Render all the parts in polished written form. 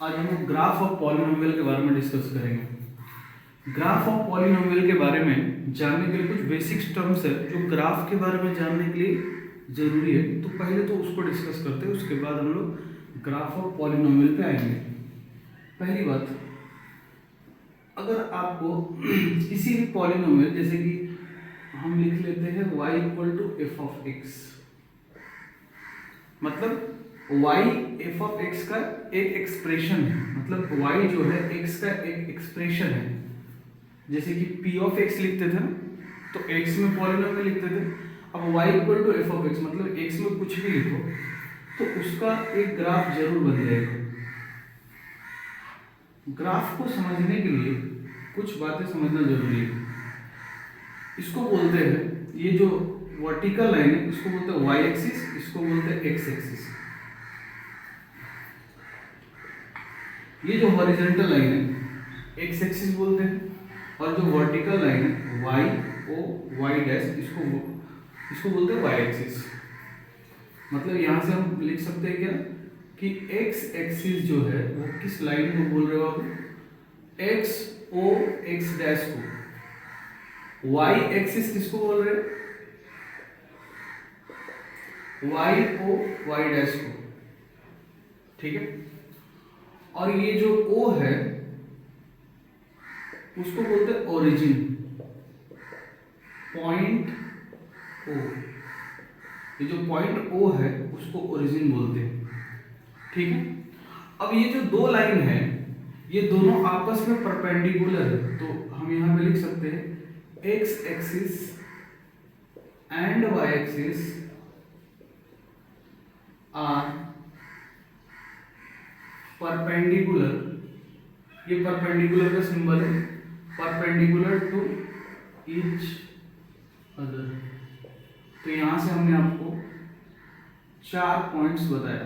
आज हम graph of polynomial के बारे में डिस्कस करेंगे। ग्राफ ऑफ पॉलिनोमियल के बारे में जानने के लिए कुछ बेसिक टर्म्स है जो ग्राफ के बारे में जानने के लिए जरूरी है। तो पहले तो उसको डिस्कस करते हैं, उसके बाद हम लोग ग्राफ ऑफ पॉलिनोमियल पे आएंगे। पहली बात, अगर आपको किसी भी पॉलिनोमियल, जैसे कि हम लिख लेते हैं y equal to f of x, मतलब y एफ ऑफ एक्स का एक एक्सप्रेशन है, मतलब y जो है x का एक एक्सप्रेशन है। जैसे कि p ऑफ x लिखते थे ना, तो x में पॉलिनोमियल लिखते थे। अब y equal to f of x मतलब x में कुछ भी लिखो तो उसका एक ग्राफ जरूर बन जाएगा। ग्राफ को समझने के लिए कुछ बातें समझना जरूरी है। इसको बोलते हैं, ये जो वर्टिकल लाइन है इसको बोलते हैं y एक्सिस, इसको बोलते हैं x एक्सिस। ये जो हॉरिजॉन्टल लाइन है x एक्सिस बोलते हैं, और जो वर्टिकल लाइन है y o y डैश, इसको बोलते हैं y एक्सिस। मतलब यहाँ से हम लिख सकते हैं क्या कि x एक्सिस जो है वो किस लाइन को बोल रहे हो आप, x o x डैश को। y एक्सिस किसको बोल रहे हैं, y o y डैश को, ठीक है। और ये जो O है उसको बोलते हैं ओरिजिन, पॉइंट O। ये जो पॉइंट O है उसको ओरिजिन बोलते हैं, ठीक है। अब ये जो दो लाइन है ये दोनों आपस में परपेंडिकुलर है, तो हम यहां पे लिख सकते हैं x axis and y axis are perpendicular. ये परपेंडिकुलर का सिंबल है, परपेंडिकुलर टू ईच अदर। तो यहां से हमने आपको 4 पॉइंट्स बताया,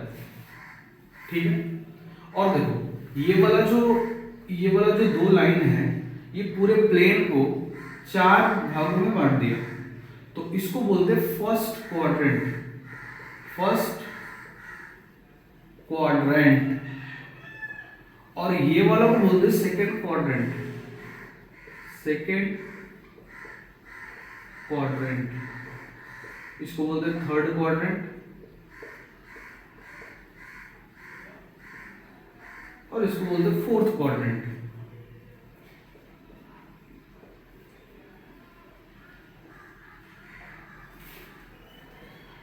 ठीक है। और देखो ये वाला जो दो लाइन है ये पूरे प्लेन को 4 भागों में बांट दिया, तो इसको बोलते हैं फर्स्ट क्वाड्रेंट। और ये वाला को बोलते हैं सेकेंड क्वाड्रेंट। इसको बोलते हैं थर्ड क्वाड्रेंट, और इसको बोलते हैं फोर्थ क्वाड्रेंट।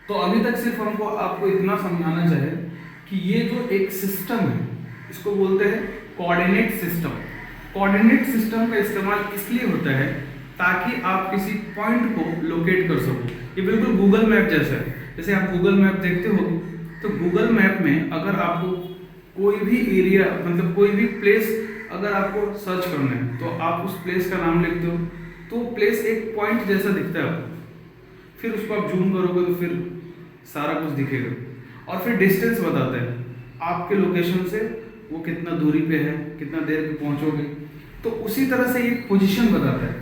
तो अभी तक सिर्फ हमको आपको इतना समझाना चाहे कि ये जो एक सिस्टम है इसको बोलते हैं कोऑर्डिनेट सिस्टम। कोऑर्डिनेट सिस्टम का इस्तेमाल इसलिए होता है ताकि आप किसी पॉइंट को लोकेट कर सको। ये बिल्कुल गूगल मैप जैसा है। जैसे आप गूगल मैप देखते हो तो गूगल मैप में अगर आपको कोई भी एरिया, मतलब कोई भी प्लेस अगर आपको सर्च करना है तो आप उस प्लेस का नाम लिखते हो, तो प्लेस एक पॉइंट जैसा दिखता है आपको। फिर उसको आप जूम करोगे तो फिर सारा कुछ दिखेगा, और फिर डिस्टेंस बताता है आपके लोकेशन से वो कितना दूरी पे है, कितना देर में पहुंचोगे। तो उसी तरह से ये पोजीशन बताता है,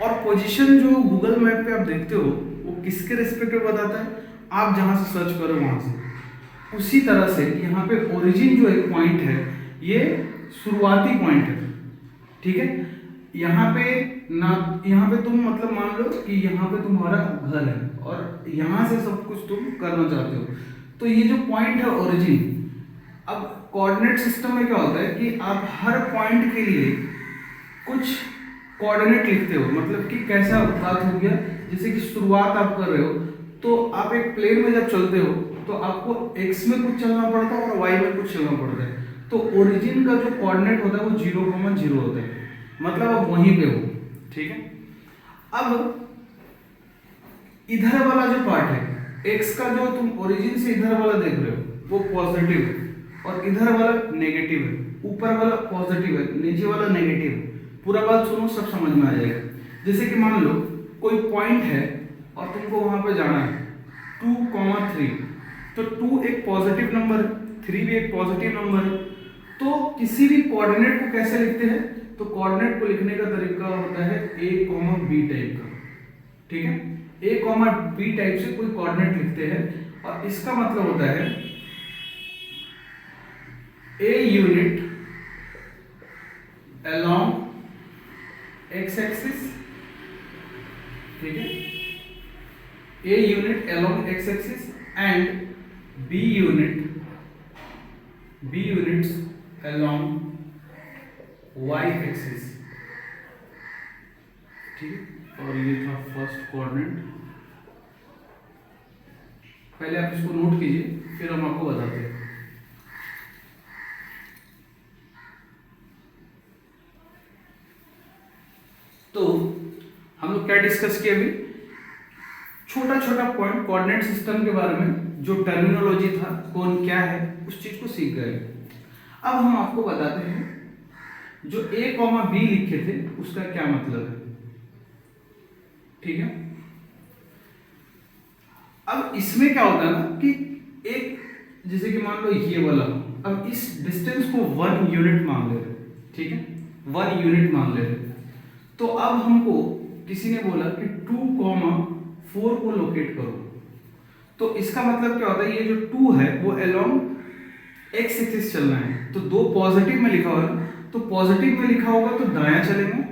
और पोजीशन जो गूगल मैप पे आप देखते हो वो किसके रिस्पेक्ट में बताता है, आप जहां से सर्च करो वहां से। उसी तरह से यहाँ पे ओरिजिन जो एक पॉइंट है ये शुरुआती पॉइंट है, ठीक है। यहाँ पे तुम मतलब मान लो कि यहाँ पे तुम्हारा घर है और यहाँ से सब कुछ तुम करना चाहते हो, तो ये जो पॉइंट है ओरिजिन। अब कोऑर्डिनेट सिस्टम में क्या होता है कि आप हर पॉइंट के लिए कुछ कोऑर्डिनेट लिखते हो, मतलब कि कैसा बात हो गया, जैसे कि शुरुआत आप कर रहे हो तो आप एक प्लेन में जब चलते हो तो आपको x में कुछ चलना पड़ता है और y में कुछ चलना पड़ता है। तो ओरिजिन का जो कोऑर्डिनेट होता है वो 0,0 होता है, मतलब आप वहीं पे हो, ठीक है। अब इधर वाला जो पार्ट है x का, जो तुम ओरिजिन से इधर वाला देख रहे हो वो पॉजिटिव है, और इधर वाला नेगेटिव है। ऊपर वाला पॉजिटिव है, नीचे वाला नेगेटिव है। पूरा बात सुनो, सब समझ में आ जाएगा। जैसे कि मान लो कोई पॉइंट है और तुमको वहां पे जाना है 2,3, तो 2 एक पॉजिटिव नंबर है, 3 भी एक पॉजिटिव नंबर है। तो किसी भी कोऑर्डिनेट को कैसे लिखते हैं, तो कोऑर्डिनेट को लिखने का तरीका होता है a, b टाइप का, ठीक है। a, b टाइप से कोई कोऑर्डिनेट लिखते हैं, और इसका मतलब होता है a unit along x axis, ठीक है, a unit along x axis and b units along y axis, ठीक है। और ये था फर्स्ट कोऑर्डिनेट। पहले आप इसको नोट कीजिए, फिर हम आपको बताते हैं। तो हम लोग क्या डिस्कस किए अभी, छोटा छोटा पॉइंट कोऑर्डिनेट सिस्टम के बारे में, जो टर्मिनोलॉजी था, कौन क्या है, उस चीज को सीख गए। अब हम आपको बताते हैं जो a, b लिखे थे उसका क्या मतलब है, ठीक है। अब इसमें क्या होता है ना कि एक, जैसे कि मान लो ये वाला, अब इस डिस्टेंस को 1 यूनिट मान ले रहे, ठीक है, 1 यूनिट मान ले रहे। तो अब हमको किसी ने बोला कि 2,4 को लोकेट करो। तो इसका मतलब क्या होता है, ये जो 2 है वो अलोंग एक्स एक्सिस चलना है। तो 2 पॉजिटिव में लिखा होगा, तो पॉजिटिव में लिखा होगा तो दायां चलेंगे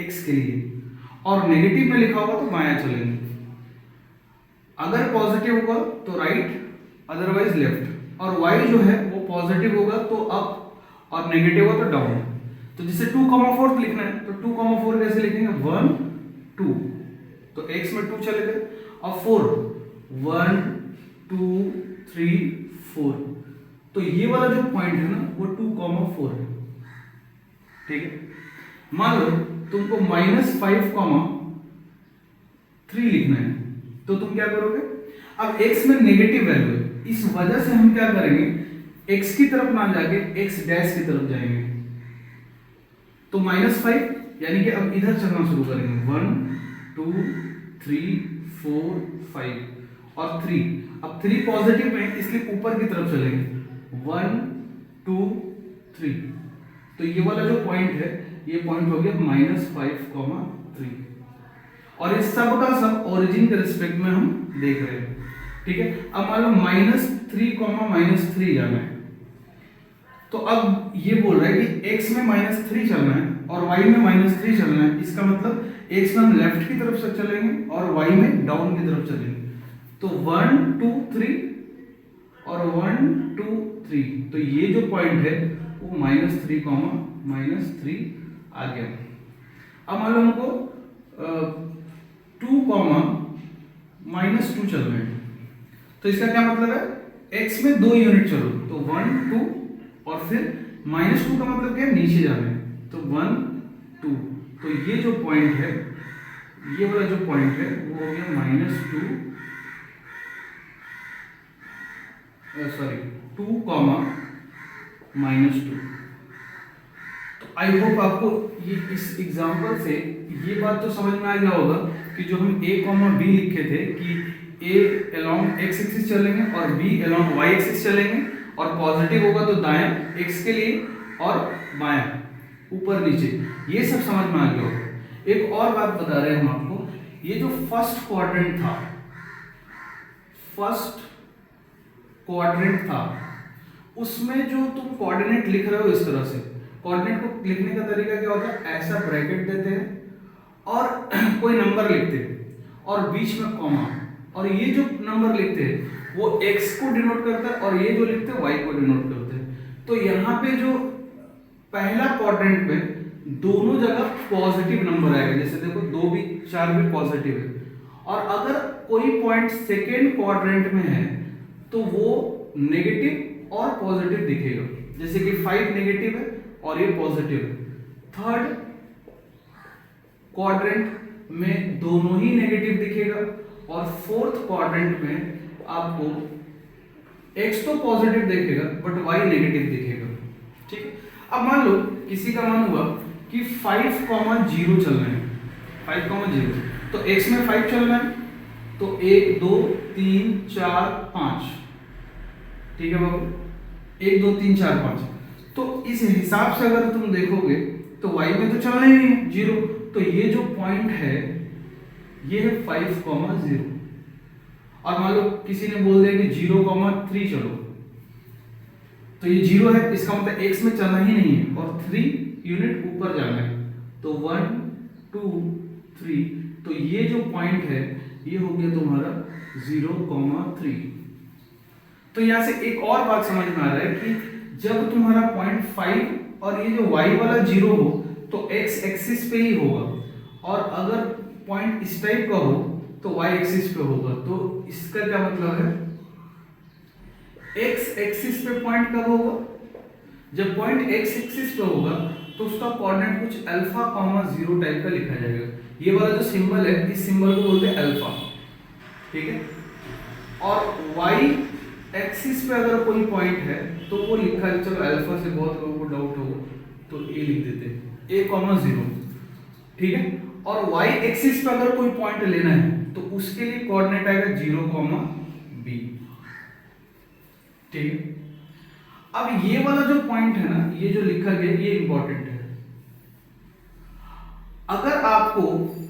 एक्स के लिए, और नेगेटिव में लिखा होगा तो बायां चलेंगे। अगर पॉजिटिव होगा तो राइट, अदरवाइज लेफ्ट, और y जो है वो पॉजिटिव होगा तो अप और नेगेटिव होगा तो डाउन। तो जैसे 2,4 लिखना है तो 2,4 कैसे लिखेंगे, 1 2, तो x में 2 चले गए, और 4 1 2 3 4, तो ये वाला जो पॉइंट है ना वो 2,4 है, ठीक है। मान लो तुमको -5,3 लिखना है, तो तुम क्या करोगे, अब x में नेगेटिव वैल्यू है, इस वजह से हम क्या करेंगे, x की तरफ ना जाके x डैश की तरफ जाएंगे। तो -5 यानी कि अब इधर चलना शुरू करेंगे, 1 2 3 4 5 और 3। अब 3 पॉजिटिव में इसलिए ऊपर की तरफ चलेंगे, 1 2 3। तो ये वाला जो पॉइंट है ये पॉइंट हो गया -5,3, और इस सब का सब ओरिजिन के रिस्पेक्ट में हम देख रहे हैं, ठीक है। अब मान लो -3,-3 जाना है, तो अब ये बोल रहा है कि x में -3 चलना है और y में -3 चलना है। इसका मतलब x में हम लेफ्ट की तरफ से चलेंगे और y में डाउन की तरफ चलेंगे। तो 1 2 3 और 1 2 3, तो ये जो पॉइंट है वो -3, -3 आ गया। अब मान लो हमको 2, -2 चलना है, तो इसका क्या मतलब है, x में 2 यूनिट चलो, तो 1 2 और फिर -2 का मतलब क्या है, नीचे जाना है, तो 1 2। तो ये जो पॉइंट है, ये वाला जो पॉइंट है वो हो गया -2, 2,-2। तो आई होप आपको ये इस एग्जांपल से ये बात तो समझ में आ गया होगा कि जो हम a, b लिखे थे कि a अलोंग x एक्सिस चलेंगे और b अलोंग y एक्सिस चलेंगे, और पॉजिटिव होगा तो दाएं x के लिए और बाएं ऊपर नीचे, ये सब समझ में आ गया होगा। एक और बात बता रहे हैं हम आपको, ये जो फर्स्ट क्वाड्रेंट था उसमें जो तुम कोऑर्डिनेट लिख रहे हो इस तरह से, कोऑर्डिनेट को लिखने का तरीका क्या होता है, ऐसा ब्रैकेट देते हैं और कोई नंबर लिखते हैं और बीच में कॉमा, और ये जो नंबर लिखते हैं वो x को डिनोट करता है और ये जो लिखते हैं y को डिनोट करते हैं। तो यहाँ पे जो पहला क्वाड्रेंट में दोनों जगह पॉजिटिव नंबर आएगा, जैसे देखो 2 भी 4 भी पॉजिटिव है, और अगर कोई पॉइंट सेकेंड क्वाड्रेंट में है तो वो नेगेटिव और पॉजिटिव दिखेगा, जैसे कि 5 नेगेटिव है और ये पॉजिटिव है। थर्ड क्वाड्रेंट में दोनों ही नेगेटिव दिखेगा, और फोर्थ क्वाड्रेंट में आपको x तो पॉजिटिव दिखेगा बट y नेगेटिव दिखेगा, ठीक है। अब मान लो किसी का मन हुआ कि 5,0 चलना है, 5,0, तो x में 5 चलना है, तो 1 2 3 4 5, ठीक है बाबू, 1 2 3 4 5। तो इस हिसाब से अगर तुम देखोगे तो y में तो चलना ही नहीं है 0, तो ये जो पॉइंट है ये है 5,0। और मान लो किसी ने बोल दिया कि 0,3 चलो, तो ये 0 है, इसका मतलब x में चलना ही नहीं है, और 3 यूनिट ऊपर जाना है, तो 1 2 3, तो ये जो पॉइंट है ये हो गया तुम्हारा 0,3। तो यहां से एक और बात समझ में आ रहा है कि जब तुम्हारा 0.5 और ये जो y वाला 0 हो तो x एक्सिस पे ही होगा, और अगर पॉइंट इस टाइप का हो तो y एक्सिस पे होगा। तो इसका क्या मतलब है, x एक्सिस पे पॉइंट कब होगा, जब पॉइंट x एक्सिस पे होगा तो उसका कोऑर्डिनेट कुछ अल्फा कॉमा 0 टाइप का लिखा जाएगा। ये वाला जो सिंबल है इस सिंबल को बोलते हैं अल्फा, ठीक है। और y एक्सिस पे अगर कोई पॉइंट है तो वो लिखा है, चलो अल्फा से बहुत लोगों को डाउट होगा तो a लिख देते हैं, a,0, ठीक है। और y एक्सिस पे अगर कोई पॉइंट लेना है तो उसके लिए कोऑर्डिनेट आएगा 0,b, ठीक है। अब ये वाला जो पॉइंट है ना, ये जो लिखा गया ये इंपॉर्टेंट है। अगर आपको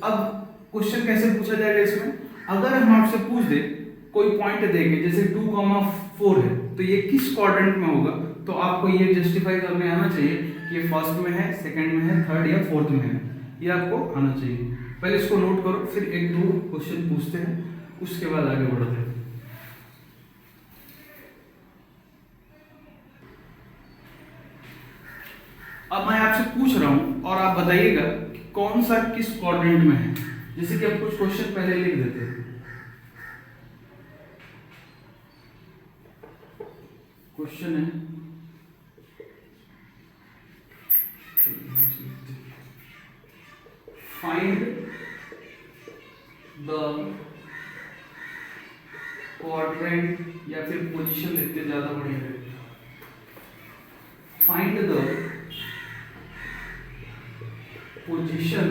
अब क्वेश्चन कैसे पूछा जाएगा इसमें, अगर हम आपसे पूछ दे कोई पॉइंट देंगे जैसे 2,4 है तो ये किस क्वाड्रेंट में होगा, तो आपको ये जस्टिफाई करने आना चाहिए कि ये फर्स्ट में है, सेकंड में है, थर्ड या फोर्थ में है, ये आपको आना चाहिए। पहले इसको नोट करो, फिर एक दो क्वेश्चन पूछते हैं, उसके बाद आगे बढ़ते हैं। अब मैं आपसे पूछ रहा हूं और आप बताइएगा कि कौन सा किस क्वाड्रेंट में है। जैसे कि आप कुछ क्वेश्चन पहले लिख देते हैं। क्वेश्चन है फाइंड द क्वाड्रेंट, या फिर पोजीशन लिखते ज्यादा बढ़िया है। Find the position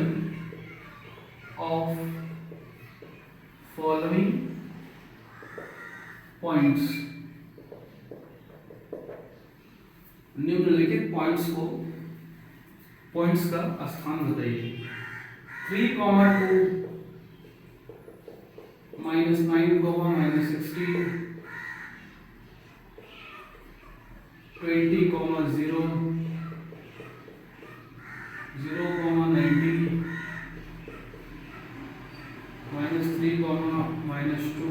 of following points, निम्नलिखित पॉइंट्स का स्थान बताइए। 3, 2, -9, -16, 20, 0, 0,90, -3, -2,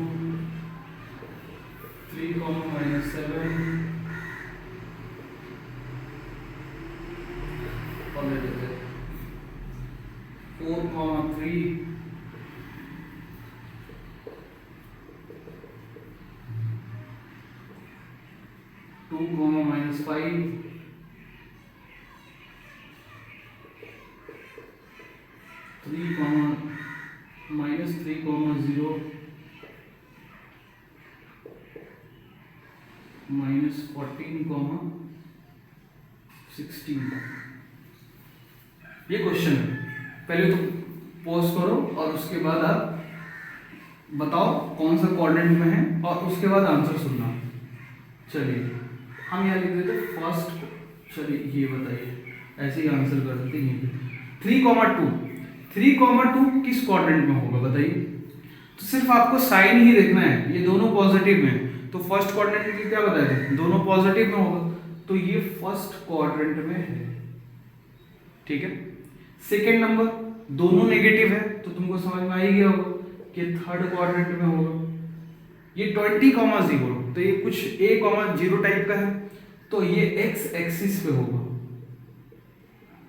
3, -7, और ले लेते हैं 4, 3, 2, -5, 3, -3, 0, -14, 16। ये क्वेश्चन है, पहले तो पॉज करो और उसके बाद आप बताओ कौन सा क्वाड्रेंट में है और उसके बाद आंसर सुनना। चलिए हम यहाँ लिख देते फर्स्ट, चलिए ये बताइए, ऐसे ही आंसर कर देते हैं। 3,2 किस क्वाड्रेंट में होगा बताइए। तो सिर्फ आपको साइन ही देखना है, ये दोनों पॉजिटिव में, तो फर्स्ट क्वाड्रेंट के लिए क्या बताया थे, दोनों पॉजिटिव में होगा, तो ये फर्स्ट क्वाड्रेंट में है, ठीक है। सेकेंड नंबर दोनों नेगेटिव है, तो तुमको समझ में आ ही गया होगा कि थर्ड क्वाड्रेंट में होगा। ये 20,0, तो ये कुछ a,0 टाइप का है, तो ये x एक्सिस पे होगा,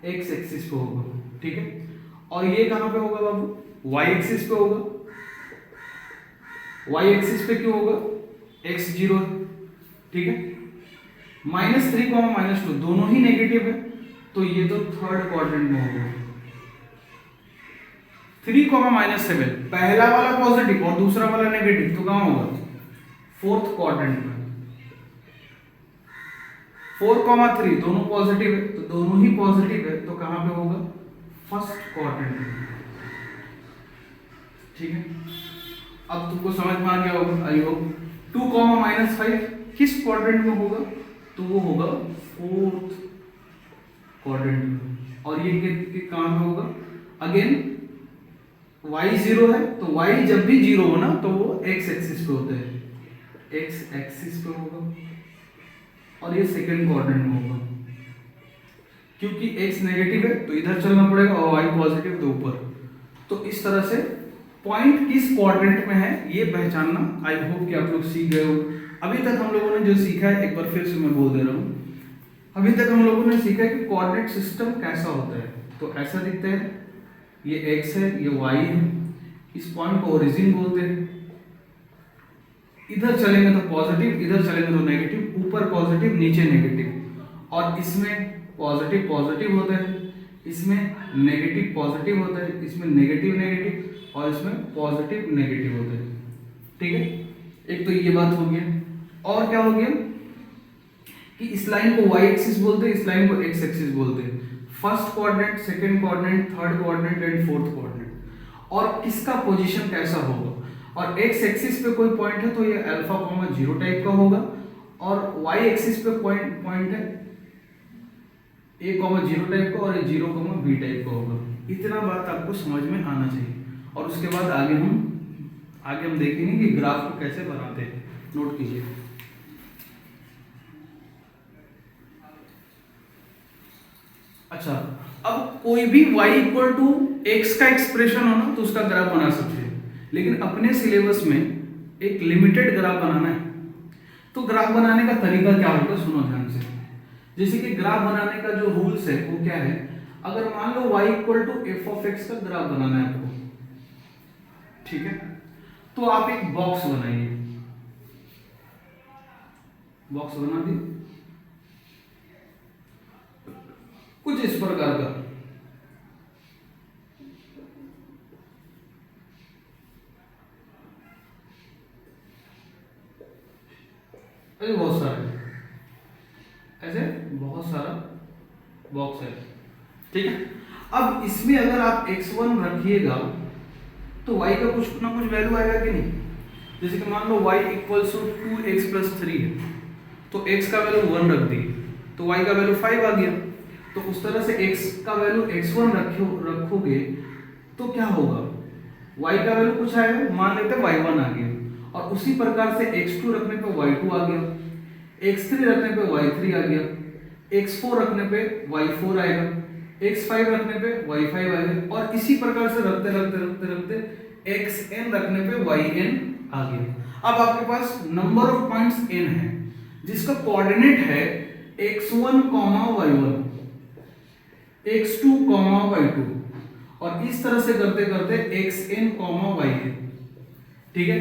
x एक्सिस पे होगा, ठीक है। और ये कहां पे होगा बाबू, y एक्सिस पे होगा। y एक्सिस पे क्यों होगा, x 0 है, ठीक है। -3, -2 दोनों ही नेगेटिव है, तो ये तो थर्ड क्वाड्रेंट में होगा। 3, -7 पहला वाला पॉजिटिव और दूसरा वाला नेगेटिव, तो कहां होगा, फोर्थ क्वाड्रेंट में। 4, 3 दोनों पॉजिटिव है, तो दोनों ही पॉजिटिव है, तो कहां पे होगा, फर्स्ट क्वाड्रेंट में, ठीक है। अब तुमको समझ में आ गया होगा आई होप। 2, -5 किस क्वाड्रेंट में होगा, तो वो होगा फोर्थ क्वाड्रेंट में। और ये कहां पे होगा, अगेन y 0 है, तो y जब भी 0 हो ना तो वो x एक्सिस पे होता है, x एक्सिस पे होगा, और ये सेकंड क्वाड्रेंट में होगा। क्योंकि x नेगेटिव है तो इधर चलना पड़ेगा और y पॉजिटिव तो ऊपर। तो इस तरह से पॉइंट किस कोऑर्डिनेट में है ये पहचानना आई होप कि आप लोग सीख गए हो। अभी तक हम लोगों ने जो सीखा है, एक बार फिर से मैं बोल दे रहा हूँ, अभी तक हम लोगों ने सीखा है कि कोऑर्डिनेट सिस्टम कैसा होता है। तो ऐसा दिखता है, ये x है, ये y है, इस पॉइंट को ओरिजिन बोलते हैं। इधर चलेंगे तो पॉजिटिव, इधर चलेंगे तो नेगेटिव, ऊपर पॉजिटिव नीचे नेगेटिव, और इसमें पॉजिटिव पॉजिटिव होता है, इसमें नेगेटिव पॉजिटिव होता है, इसमें नेगेटिव नेगेटिव, और इसमें पॉजिटिव नेगेटिव होता है। ठीक है, एक तो ये बात हो गया। और क्या हो गया कि इस लाइन को y एक्सिस बोलते हैं, इस लाइन को x एक्सिस बोलते हैं। First coordinate, second coordinate, third coordinate and fourth coordinate. और किसका पोजीशन कैसा होगा, और x एक्सिस पे कोई पॉइंट है तो ये अल्फा कॉमा 0 टाइप का होगा, और y एक्सिस पे पॉइंट है a कॉमा 0 टाइप का, और ये 0 कॉमा b टाइप का होगा। इतना बात आपको समझ में आना चाहिए। और उसके बाद आगे हम देखेंगे कि ग्राफ को कैसे बनाते हैं। नोट कीजिए। अच्छा, अब कोई भी y इक्वल टू x का एक्सप्रेशन हो ना तो उसका ग्राफ बना सकते हैं, लेकिन अपने सिलेबस में एक लिमिटेड ग्राफ बनाना है। तो ग्राफ बनाने का तरीका क्या होगा, सुनो ध्यान से। जैसे कि ग्राफ बनाने का जो रूल्स है वो क्या है, अगर मान लो y equal to f of x का ग्राफ बनाना है आपको, ठीक है, तो आप एक बॉक्स बनाइए। बॉक्स बना दी कुछ इस प्रकार का, ऐसे बहुत सारे, ऐसे बहुत सारा बॉक्स है, ठीक है। अब इसमें अगर आप x1 रखिएगा तो y का कुछ ना कुछ वैल्यू आएगा कि नहीं। जैसे कि मान लो y equals to 2x plus 3 है, तो x का वैल्यू 1 रख दिए तो y का वैल्यू 5 आ गया। तो उस तरह से x का वैल्यू x1 रखोगे तो क्या होगा, y का वैल्यू कुछ आएगा, मान लेते हैं y1 आ गया, और उसी प्रकार से x2 रखने पे y2 आ गया, x3 रखने पे y3 आ गया, x4 रखने पे y4 आएगा, x5 रखने पे y5 आएगा, और इसी प्रकार से रखते रखते रखते रखते xn रखने पे yn आ गया। अब आपके पास नंबर ऑफ पॉइंट्स n है जिसका कोऑर्डिनेट है x1, y1, x2, y2, और इस तरह से करते करते xn, yn, ठीक है।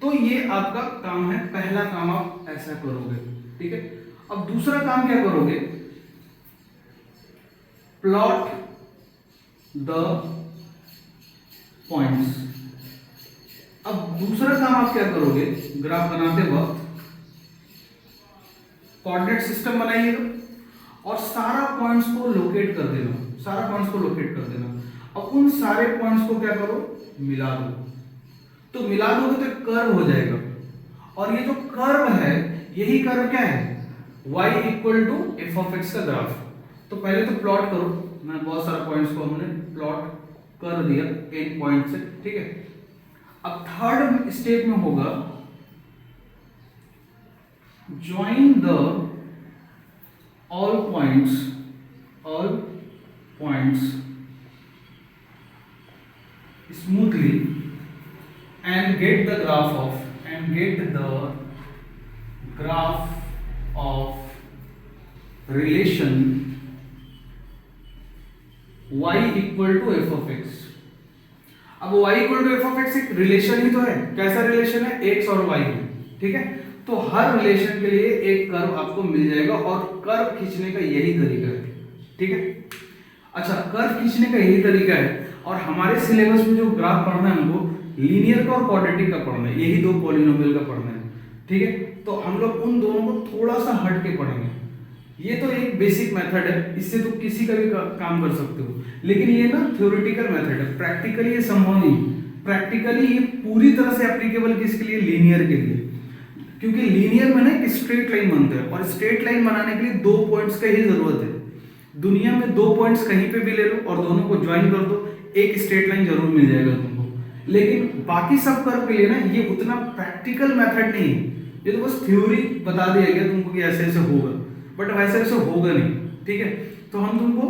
तो ये आपका काम है, पहला काम आप ऐसा करोगे, ठीक है। अब दूसरा काम क्या करोगे, प्लॉट द पॉइंट्स। अब दूसरा काम आप क्या करोगे, ग्राफ बनाते वक्त कोऑर्डिनेट सिस्टम बनाइएगा और सारा पॉइंट्स को लोकेट कर देना, सारा पॉइंट्स को लोकेट कर देना। अब उन सारे पॉइंट्स को क्या करो, मिला दो। तो मिला दोगे तो कर्व हो जाएगा, और ये जो कर्व है यही कर्व क्या है, y equal to f of x का ग्राफ। तो पहले तो प्लॉट करो, मैं बहुत सारा पॉइंट्स को हमने प्लॉट कर दिया एक पॉइंट से, ठीक है। अब थर्ड स्टेप में होगा join the all points smoothly and get the graph of relation y equal to f of x। अब y equal to f of x एक रिलेशन ही तो है, कैसा रिलेशन है, x और y, ठीक है। तो हर रिलेशन के लिए एक कर्व आपको मिल जाएगा, और कर्व खींचने का यही तरीका है, ठीक है। अच्छा, कर्व खींचने का यही तरीका है, और हमारे सिलेबस में जो ग्राफ पढ़ना है हमको लीनियर का और क्वाड्रेटिक का पढ़ना है, यही दो पॉलिनोमियल का पढ़ना है, ठीक है। तो हम लोग उन दोनों को थोड़ा सा हट के पढ़ेंगे। ये तो एक बेसिक मेथड है, इससे तो किसी का भी काम कर सकते हो, लेकिन ये ना थ्योरेटिकल मेथड है, प्रैक्टिकली ये संभव नहीं। प्रैक्टिकली ये पूरी तरह से एप्लीकेबल किसके लिए, लीनियर के लिए, क्योंकि लीनियर में ना एक स्ट्रेट लाइन बनता है, और स्ट्रेट लाइन बनाने के लिए दो पॉइंट्स का ही जरूरत है। दुनिया में दो पॉइंट्स कहीं पे भी ले लो और दोनों को ज्वाइन कर दो, एक स्ट्रेट लाइन जरूर मिल जाएगा तुमको। लेकिन बाकी सब कर्व के लिए ना ये उतना प्रैक्टिकल मेथड नहीं है, ये तो बस थ्योरी बता दिया गया तुमको कि ऐसे ऐसे होगा, बट वैसे ऐसे होगा नहीं, ठीक है। तो हम तुमको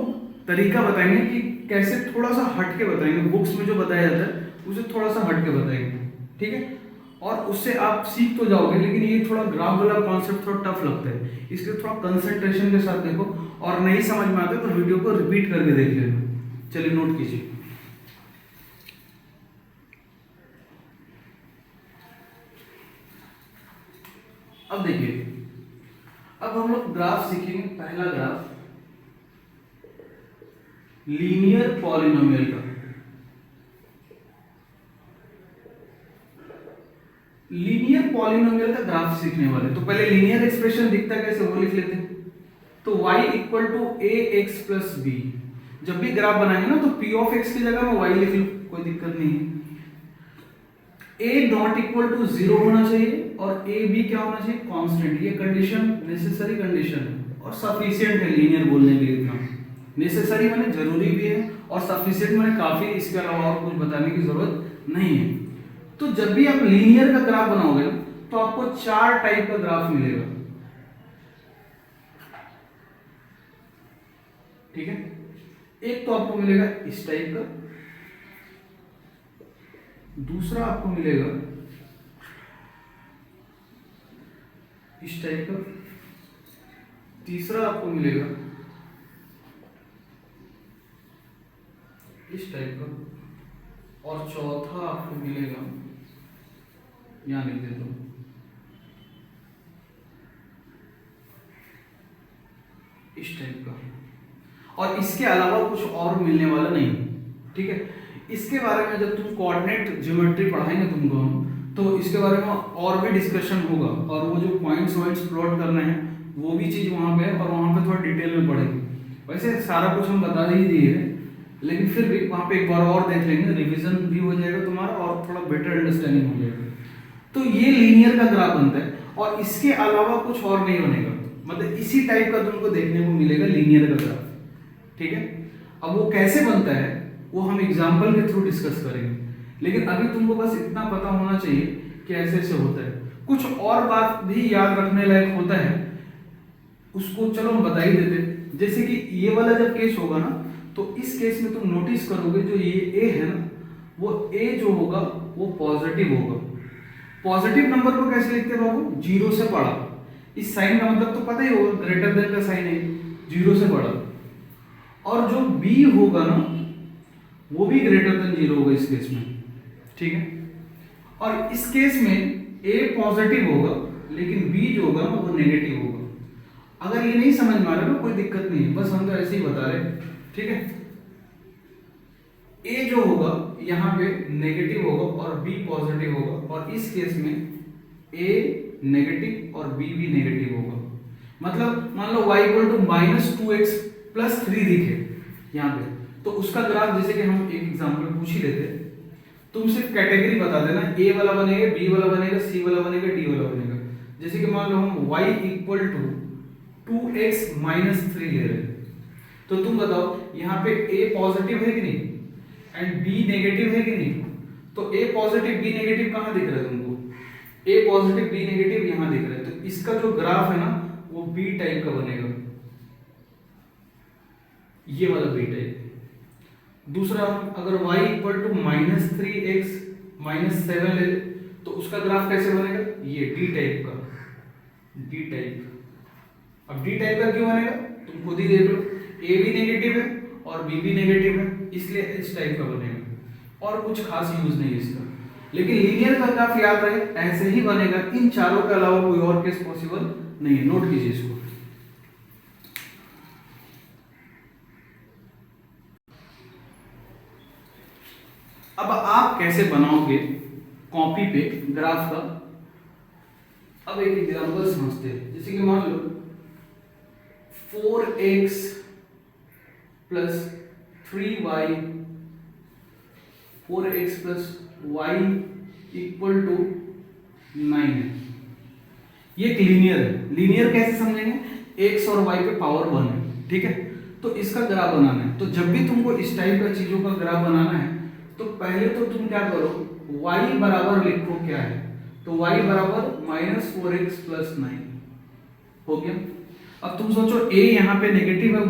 तरीका बताएंगे कि कैसे थोड़ा सा हट के बताएंगे, बुक्स में जो बताया जाता है उसे थोड़ा सा हट के बताएंगे, ठीक है। और उससे आप सीख तो जाओगे, लेकिन ये थोड़ा ग्राफ वाला कॉन्सेप्ट थोड़ा टफ लगता है, इसलिए थोड़ा कंसंट्रेशन के साथ देखो, और नहीं समझ में आता तो वीडियो को रिपीट करके देख लेना। चलिए नोट कीजिए। अब देखिए, अब हम लोग ग्राफ सीखेंगे। पहला ग्राफ लीनियर पॉलिनोमियल का। लीनियर पॉलिनोमियल का ग्राफ सीखने वाले, तो पहले लीनियर एक्सप्रेशन दिखता है कैसे वो लिख लेते हैं। तो y equal to a x plus b, जब भी ग्राफ बनाएंगे ना तो p ऑफ x की जगह में y लिख लो, कोई दिक्कत नहीं है। a नॉट इक्वल टू 0 होना चाहिए और a b क्या होना चाहिए, कांस्टेंट। ये कंडीशन नेसेसरी कंडीशन है और सफिशिएंट है लीनियर बोलने के लिए। इतना नेसेसरी माने जरूरी भी है और सफिशिएंट माने काफी, इसके अलावा और कुछ बताने की जरूरत नहीं है। तो जब भी आप लीनियर का ग्राफ बनाओगे तो आपको 4 टाइप का ग्राफ मिलेगा, ठीक है। एक तो आपको मिलेगा इस टाइप का, दूसरा आपको मिलेगा इस टाइप का, तीसरा आपको मिलेगा इस टाइप का, और चौथा आपको मिलेगा, यहां लिख देता हूं, इस टाइप का। और इसके अलावा कुछ और मिलने वाला नहीं, ठीक है। इसके बारे में जब तुम कोऑर्डिनेट ज्योमेट्री पढ़ाएंगे तुमको हम, तो इसके बारे में और भी डिस्कशन होगा, और वो जो पॉइंट्स प्लॉट करने हैं वो भी चीज वहां पे है, और वहां पे थोड़ा डिटेल में पढ़ेंगे। वैसे सारा कुछ हम बता ही दिए है, लेकिन फिर भी वहां पे एक बार और देख लेंगे, रिवीजन भी हो जाएगा तुम्हारा और थोड़ा बेटर अंडरस्टैंडिंग हो जाएगा। तो ये लीनियर का ग्राफ बनता है, और इसके अलावा कुछ और नहीं बनेगा, मतलब इसी टाइप का तुमको देखने को मिलेगा लीनियर का ग्राफ, ठीक है। अब वो कैसे बनता है वो हम एग्जाम्पल के थ्रू डिस्कस करेंगे, लेकिन अभी तुमको बस इतना पता होना चाहिए कि ऐसे ऐसे होता है। कुछ और बात भी याद रखने लायक होता है, उसको चलो हम बता ही देते। जैसे कि ये वाला जब केस होगा ना, तो इस केस में तुम नोटिस करोगे जो ये ए है ना, वो ए जो होगा वो पॉजिटिव होगा। पॉजिटिव नंबर को कैसे लिखते हैं बाबू, 0 से बड़ा। इस साइन का मतलब तो पता ही होगा, ग्रेटर देन का साइन है, 0 से बड़ा। और जो बी होगा ना वो भी ग्रेटर देन 0 होगा इस केस में, ठीक है। और इस केस में ए पॉजिटिव होगा लेकिन बी जो होगा ना वो नेगेटिव होगा। अगर ये नहीं समझ में आ रहा है कोई दिक्कत नहीं है, बस हम तो ऐसे ही बता रहे हैं, ठीक है। ए जो होगा यहाँ पे नेगेटिव होगा और बी पॉजिटिव होगा, और इस केस में ए नेगेटिव और बी भी नेगेटिव होगा। मतलब मान लो y equal to -2x plus 3 दिखे यहाँ पे, तो उसका ग्राफ जैसे कि हम एक एग्जांपल पूछ ही लेते, तुम सिर्फ कैटेगरी बता देना, ए वाला बनेगा, बी वाला बनेगा, सी वाला बनेगा, डी वाला बनेगा। जैसे कि मान लो हम y इक्वल टू 2x - 3 ले रहे हैं, तो तुम बताओ यहाँ पे a पॉजिटिव है कि नहीं एंड b नेगेटिव है कि नहीं। तो a पॉजिटिव b नेगेटिव कहाँ दिख रहा है तुमको, a पॉजिटिव b नेगेटिव यहाँ दिख रहा है। तो इसका जो ग्राफ है ना वो b टाइप का बनेगा, ये वाला b टाइप। दूसरा अगर y इक्वल टू -3x - 7 ले तो उसका ग्राफ कैसे बनेगा, ये d टाइप का, d टाइप। अब d टाइप का क्यों बनेगा तुम खुद ही देख लो, a भी नेगेटिव है और b भी नेगेटिव है, इसलिए इस टाइप का बनेगा, और कुछ खास यूज नहीं है इसका। लेकिन लीनियर का ग्राफ याद रहे ऐसे ही बनेगा, इन चारों के अलावा कोई और केस पॉसिबल नहीं है, नोट कीजिए इसको। अब आप कैसे बनाओगे कॉपी पे ग्राफ का, अब एक एग्जांपल समझते हैं। जैसे कि मान लो 4x plus 3y, 4x plus y equal to 9 है। ये एक लीनियर है। लीनियर कैसे समझेंगे, x और y पे पावर 1 है, ठीक है। तो इसका ग्राफ बनाना है, तो जब भी तुमको इस टाइप का चीजों का ग्राफ बनाना है तो पहले तो तुम क्या करो, y बराबर लिखो क्या है, तो y बराबर -4x प्लस 9 हो गया। अब तुम सोचो a यहाँ पे नेगेटिव है,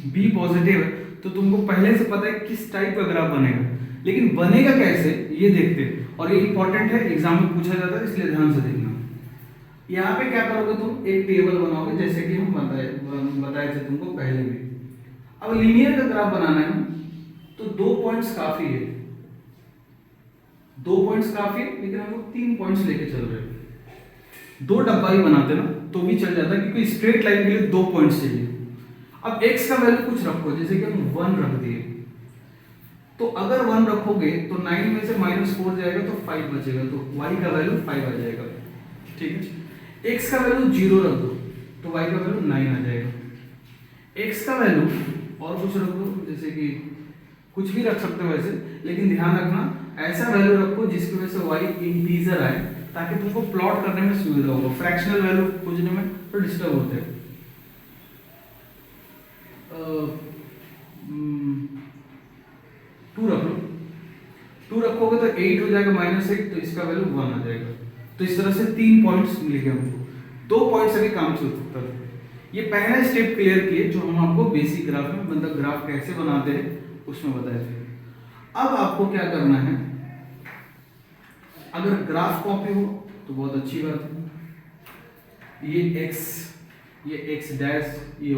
बी पॉजिटिव है तो तुमको पहले से पता है किस टाइप का ग्राफ बनेगा, लेकिन बनेगा कैसे ये देखते हैं, और ये इंपॉर्टेंट है, एग्जाम में पूछा जाता है, इसलिए ध्यान से देखना। यहाँ पे क्या करोगे तुम, एक टेबल बनाओगे जैसे कि हम बताए थे तुमको पहले भी। अब लीनियर का ग्राफ बनाना है तो 2 पॉइंट्स काफी है, 2 पॉइंट्स काफी है, लेकिन हम लोग 3 पॉइंट्स लेके चल रहे हैं। 2 डब्बा ही बनाते ना तो भी चल जाता है, क्योंकि स्ट्रेट लाइन के लिए 2 पॉइंट्स चाहिए। अब x का वैल्यू कुछ रखो, जैसे कि हम 1 रख दिए, तो अगर 1 रखोगे तो 9 में से -4 जाएगा तो 5 बचेगा, तो y का वैल्यू 5 आ जाएगा। ठीक है, x का वैल्यू 0 रख दो तो y का वैल्यू 9 आ जाएगा। x का वैल्यू और कुछ रख दो, जैसे कि कुछ भी रख सकते हो वैसे, लेकिन ध्यान रखना ऐसा वैल्यू रखो जिसकी वजह से y इंटीजर आए, ताकि तुमको प्लॉट करने में सुविधा होगा। फ्रैक्शनल वैल्यू खोजने में तो डिस्टर्ब होते हैं। 2 रख लो, 2 रखोगे तो 8 हो जाएगा, -8 तो इसका वैल्यू 1 आ जाएगा। तो इस तरह से 3 पॉइंट्स मिल गए हमको, 2 पॉइंट से भी काम चल सकता है। ये पहला स्टेप क्लियर किए जो हम आपको बेसिक ग्राफ में, मतलब ग्राफ कैसे बनाते हैं उसमें बताए थे। अब आपको क्या करना है, अगर ग्राफ कॉपी हो तो बहुत अच्छी बात है। ये x, ये x डैश, ये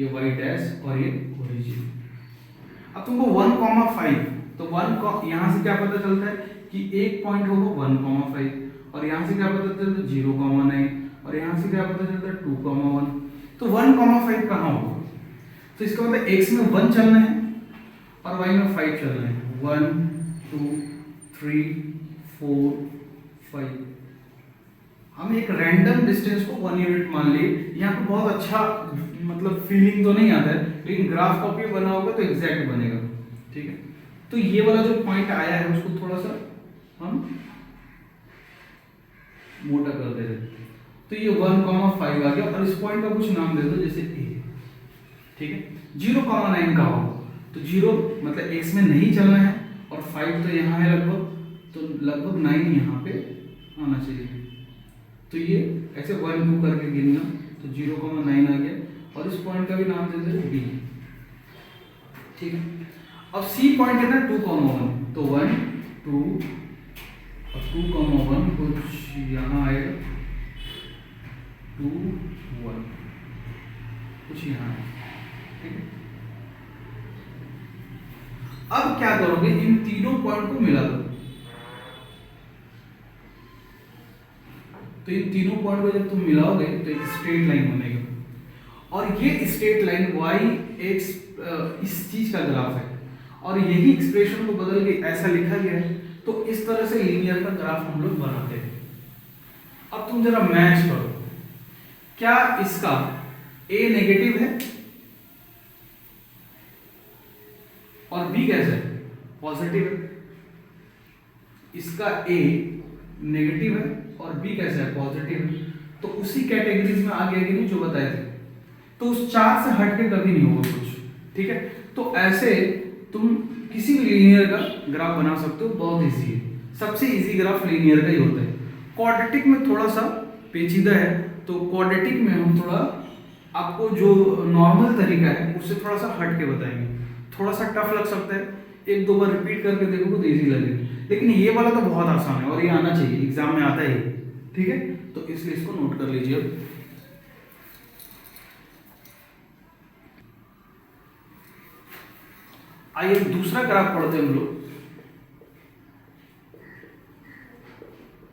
y डैश और ये ओरिजिन। अब तुमको 1,5, तो 1 यहाँ से क्या पता चलता है कि एक पॉइंट होगा 1,5, और यहाँ से क्या पता चलता है 0,9, और यहाँ से क्या पता चलता है 2,1। तो 1,5 कहाँ होगा, तो इसका मतलब x में 1 चलना है और y में 5 चलना है। 1 2 3 4 5। हम एक रैंडम डिस्टेंस को 1 यूनिट मान लिए। यहाँ पे बहुत अच्छा मतलब फीलिंग तो नहीं आता है, लेकिन ग्राफ कॉपी बना होगा तो एग्जैक्ट बनेगा। ठीक है, तो ये वाला जो पॉइंट आया है उसको थोड़ा सा हम मोटा कर दे रहे हैं, तो ये 1,5 आ गया, और इस पॉइंट का कुछ नाम दे दो, जैसे a। ठीक है, 0,9 का हो तो 0 मतलब x में नहीं चलना है, और 5 तो यहाँ है लगभग, तो लगभग 9 यहाँ पे आना चाहिए। तो ये ऐसे 1 2 करके गिनना, तो 0,9 आ गया, और इस पॉइंट का भी नाम दे दो b। ठीक है, अब c पॉइंट है ना 2,1, तो 1 2 और 2,1 कुछ यहाँ आएगा, 2 1 कुछ यहाँ है। ठीक है, अब क्या करोगे, इन तीनों पॉइंट को मिला दो। तो इन तीनों पॉइंट को जब तुम मिलाओगे तो एक स्ट्रेट लाइन बनेगा, और ये स्ट्रेट लाइन y x इस चीज का ग्राफ है, और यही एक्सप्रेशन को बदल के ऐसा लिखा गया है। तो इस तरह से लीनियर का ग्राफ हम लोग बनाते हैं। अब तुम जरा मैच करो, क्या इसका a नेगेटिव है और b कैसा है, पॉजिटिव है। इसका a नेगेटिव है और b कैसा है, पॉजिटिव है। तो उसी कैटेगरीज में आ गया कि नहीं जो बताए थे, तो उस 4 से हट के कभी नहीं होगा कुछ। ठीक है, तो ऐसे तुम किसी भी लीनियर का ग्राफ बना सकते हो, बहुत इजी है। सबसे इजी ग्राफ लीनियर का ही होता है। क्वाड्रेटिक में थोड़ा सा पेचीदा है, तो क्वाड्रेटिक में हम थोड़ा आपको जो नॉर्मल तरीका है उससे थोड़ा सा हट के बताएंगे। थोड़ा सा टफ लग सकता है, 1-2 बार रिपीट करके देखोगे तो इजी लगेगा, लेकिन ये वाला तो बहुत आसान है और ये आना चाहिए, एग्जाम में आता है। ठीक है, तो इसलिए इसको नोट कर लीजिए। आइए दूसरा ग्राफ पढ़ते हैं हम लोग,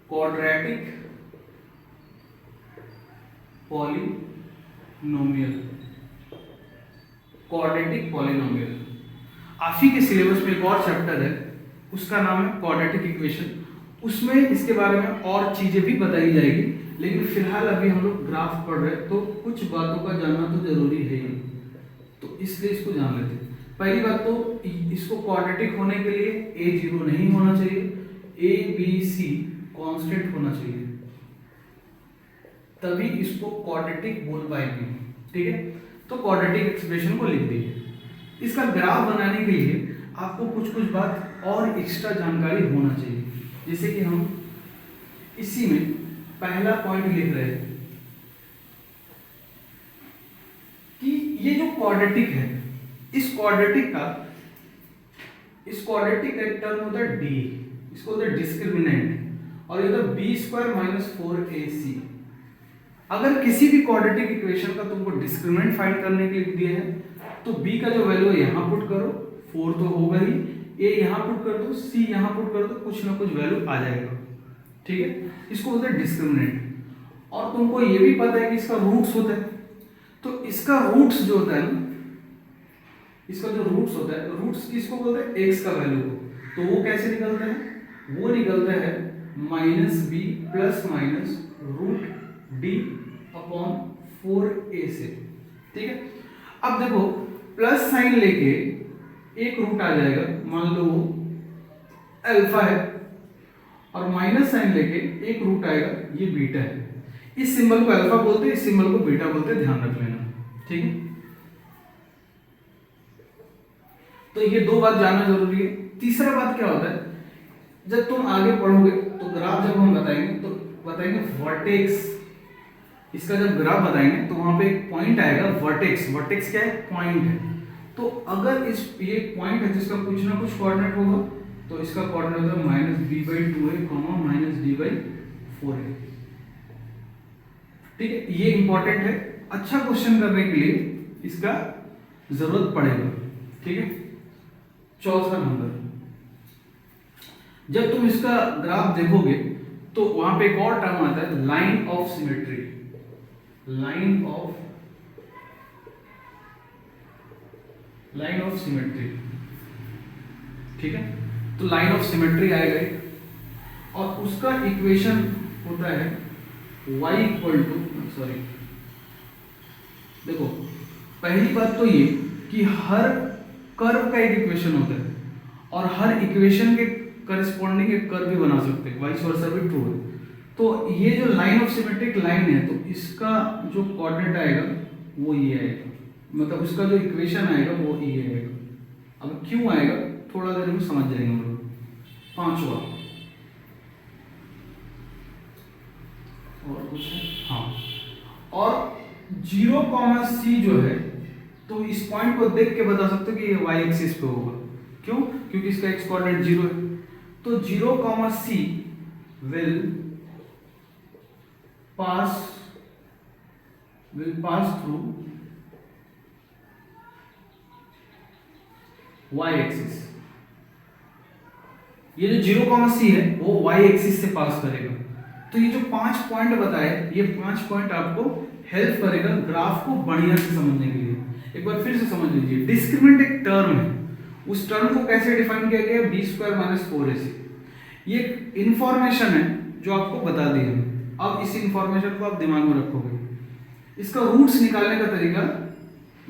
क्वाड्रेटिक पॉलिनोमियल। क्वाड्रेटिक पॉलिनोमियल आप ही के सिलेबस में एक और चैप्टर है, उसका नाम है क्वाड्रेटिक इक्वेशन। उसमें इसके बारे में और चीजें भी बताई जाएगी, लेकिन फिलहाल अभी हम लोग ग्राफ पढ़ रहे हैं तो कुछ बातों का जानना तो जरूरी है ही, तो इसलिए इसको जान लेते हैं। पहली बात तो इसको क्वाड्रेटिक होने के लिए a 0 नहीं होना चाहिए, a b c कांस्टेंट होना चाहिए, तभी इसको क्वाड्रेटिक बोल पाएंगे। ठीक है, तो क्वाड्रेटिक एक्सप्रेशन को लिख दीजिए। इसका ग्राफ बनाने के लिए आपको कुछ बात और एक्स्ट्रा जानकारी होना चाहिए, जैसे कि हम इसी में पहला पॉइंट लिख रहे हैं कि ये जो क्वाड्रेटिक है, इस क्वाड्रेटिक का एक टर्म होता है डी, इसको होता है डिस्क्रिमिनेंट, और ये होता है बी स्क्वायर माइनस 4ac। अगर किसी भी क्वाड्रेटिक इक्वेशन का तुमको डिस्क्रिमिनेंट फाइंड करने के लिए दिया है तो b का जो वैल्यू है यहाँ पुट करो, 4 तो होगा ही, a यहाँ पुट कर दो, c यहाँ पुट कर दो, कुछ ना कुछ वैल्यू आ जाएगा, ठीक है। इसको बोलते हैं डिस्क्रिमिनेंट। और तुमको ये भी पता है कि इसका रूट्स होता है, तो इसका रूट्स जो होता है ना, इसका जो रूट्स होता है, रूट्स किसको बोलते हैं, x का वैल्यू को, तो वो कैसे निकलता है, वो निकलता है -b plus minus root d upon 4a से, ठीक है। अब देखो प्लस साइन लेके एक रूट आ जाएगा, मान लो अल्फा है, और माइनस साइन लेके एक रूट आएगा, ये बीटा है। इस सिंबल को अल्फा बोलते हैं, इस सिंबल को बीटा बोलते हैं, ध्यान रख लेना, ठीक है। तो ये दो बात जानना जरूरी है। तीसरा बात क्या होता है, जब तुम आगे पढ़ोगे तो ग्राफ जब हम बताएंगे तो बताएंगे वर्टेक्स, इसका जब ग्राफ बताएंगे तो वहां पे एक पॉइंट आएगा वर्टेक्स। वर्टेक्स क्या है, पॉइंट है। तो अगर इस ये पॉइंट है जिसका कुछ ना कुछ कोऑर्डिनेट होगा, तो इसका कोऑर्डिनेट होगा -b/2a, -d/4a, ठीक है। ये इंपॉर्टेंट है, अच्छा क्वेश्चन करने के लिए इसका जरूरत पड़ेगा, ठीक है। चौथा नंबर, जब तुम इसका ग्राफ देखोगे तो वहां पे एक और टर्म आता है line of symmetry, line of symmetry, ठीक है। तो लाइन ऑफ सिमेट्री आएगा और उसका इक्वेशन होता है y इक्वल टू, सॉरी देखो पहली बात तो ये कि हर कर्व का एक इक्वेशन होता है और हर इक्वेशन के करस्पॉन्डिंग एक कर्व भी बना सकते हैं, वाइस वर्सा भी ट्रू है। तो ये जो लाइन ऑफ सिमेट्रिक लाइन है, तो इसका जो कोऑर्डिनेट आएगा वो ये आएगा, मतलब उसका जो इक्वेशन आएगा वो ये आएगा। अब क्यों आएगा थोड़ा देर में समझ जाएंगे हम लोग। पांचवा और कुछ है, हाँ, और 0,c जो है, तो इस पॉइंट को देख के बता सकते हो कि ये y एक्सिस पे होगा। क्यों? क्योंकि इसका x कोऑर्डिनेट 0 है। तो 0,c will pass through y axis. ये जो 0,c है वो y एक्सिस से पास करेगा। तो ये जो 5 पॉइंट बताए, ये 5 पॉइंट आपको हेल्प करेगा ग्राफ को बढ़िया से समझने के लिए। एक बार फिर से समझ लीजिए, डिस्क्रिमिनेंट एक टर्म है, उस टर्म को कैसे डिफाइन किया गया है, b स्क्वायर माइनस 4ac। ये इंफॉर्मेशन है जो आपको बता दी है। अब इस इंफॉर्मेशन को आप दिमाग में रखोगे। इसका रूट्स निकालने का तरीका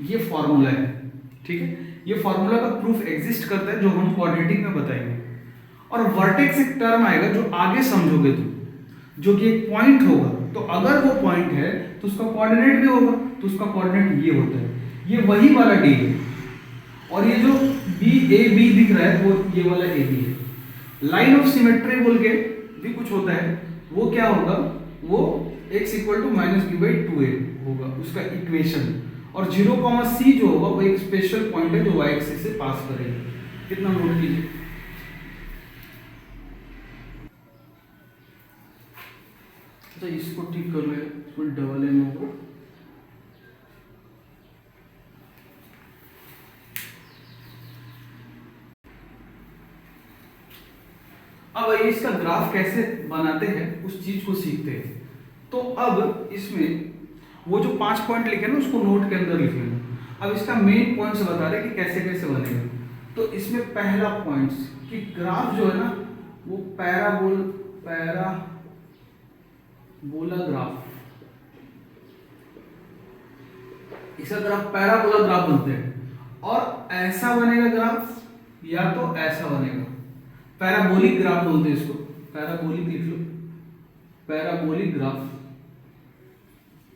ये फॉर्मूला है, ठीक है। ये फॉर्मूला का प्रूफ एग्जिस्ट करता है जो हम क्वाड्रेटिक में बताएंगे। और वर्टेक्स एक टर्म आएगा जो आगे समझोगे तुम, जो कि एक पॉइंट होगा। तो अगर वो पॉइंट है तो उसका कोऑर्डिनेट भी होगा, तो उसका कोऑर्डिनेट ये होता है, ये वही वाला डी है। और ये जो बी दिख रहा है वो ये वाला ए बी है। लाइन ऑफ सिमेट्री बोल के भी कुछ होता है, वो क्या होगा, वो x इक्वल टू -b/2a होगा उसका इक्वेशन। और 0,c जो होगा वो एक स्पेशल पॉइंट है जो y एक्सिस से पास करेगा। कितना नोट कीजिए। तो इसको ठीक कर ले, इसमें डबल एम होगा। अब आइए इसका ग्राफ कैसे बनाते हैं उस चीज को सीखते हैं। तो अब इसमें वो जो 5 पॉइंट लिखे ना उसको नोट के अंदर लिख लेना। अब इसका मेन पॉइंट्स बता रहे कि कैसे कैसे बनेगा। तो इसमें पहला पॉइंट्स कि ग्राफ जो है ना वो पैराबोला ग्राफ, इसका ग्राफ पैराबोला ग्राफ बोलते हैं। और ऐसा बनेगा ग्राफ या तो ऐसा बनेगा, पैराबोलिक ग्राफ बोलते हैं इसको, पैराबोलिक लिख लो, पैराबोलिक ग्राफ।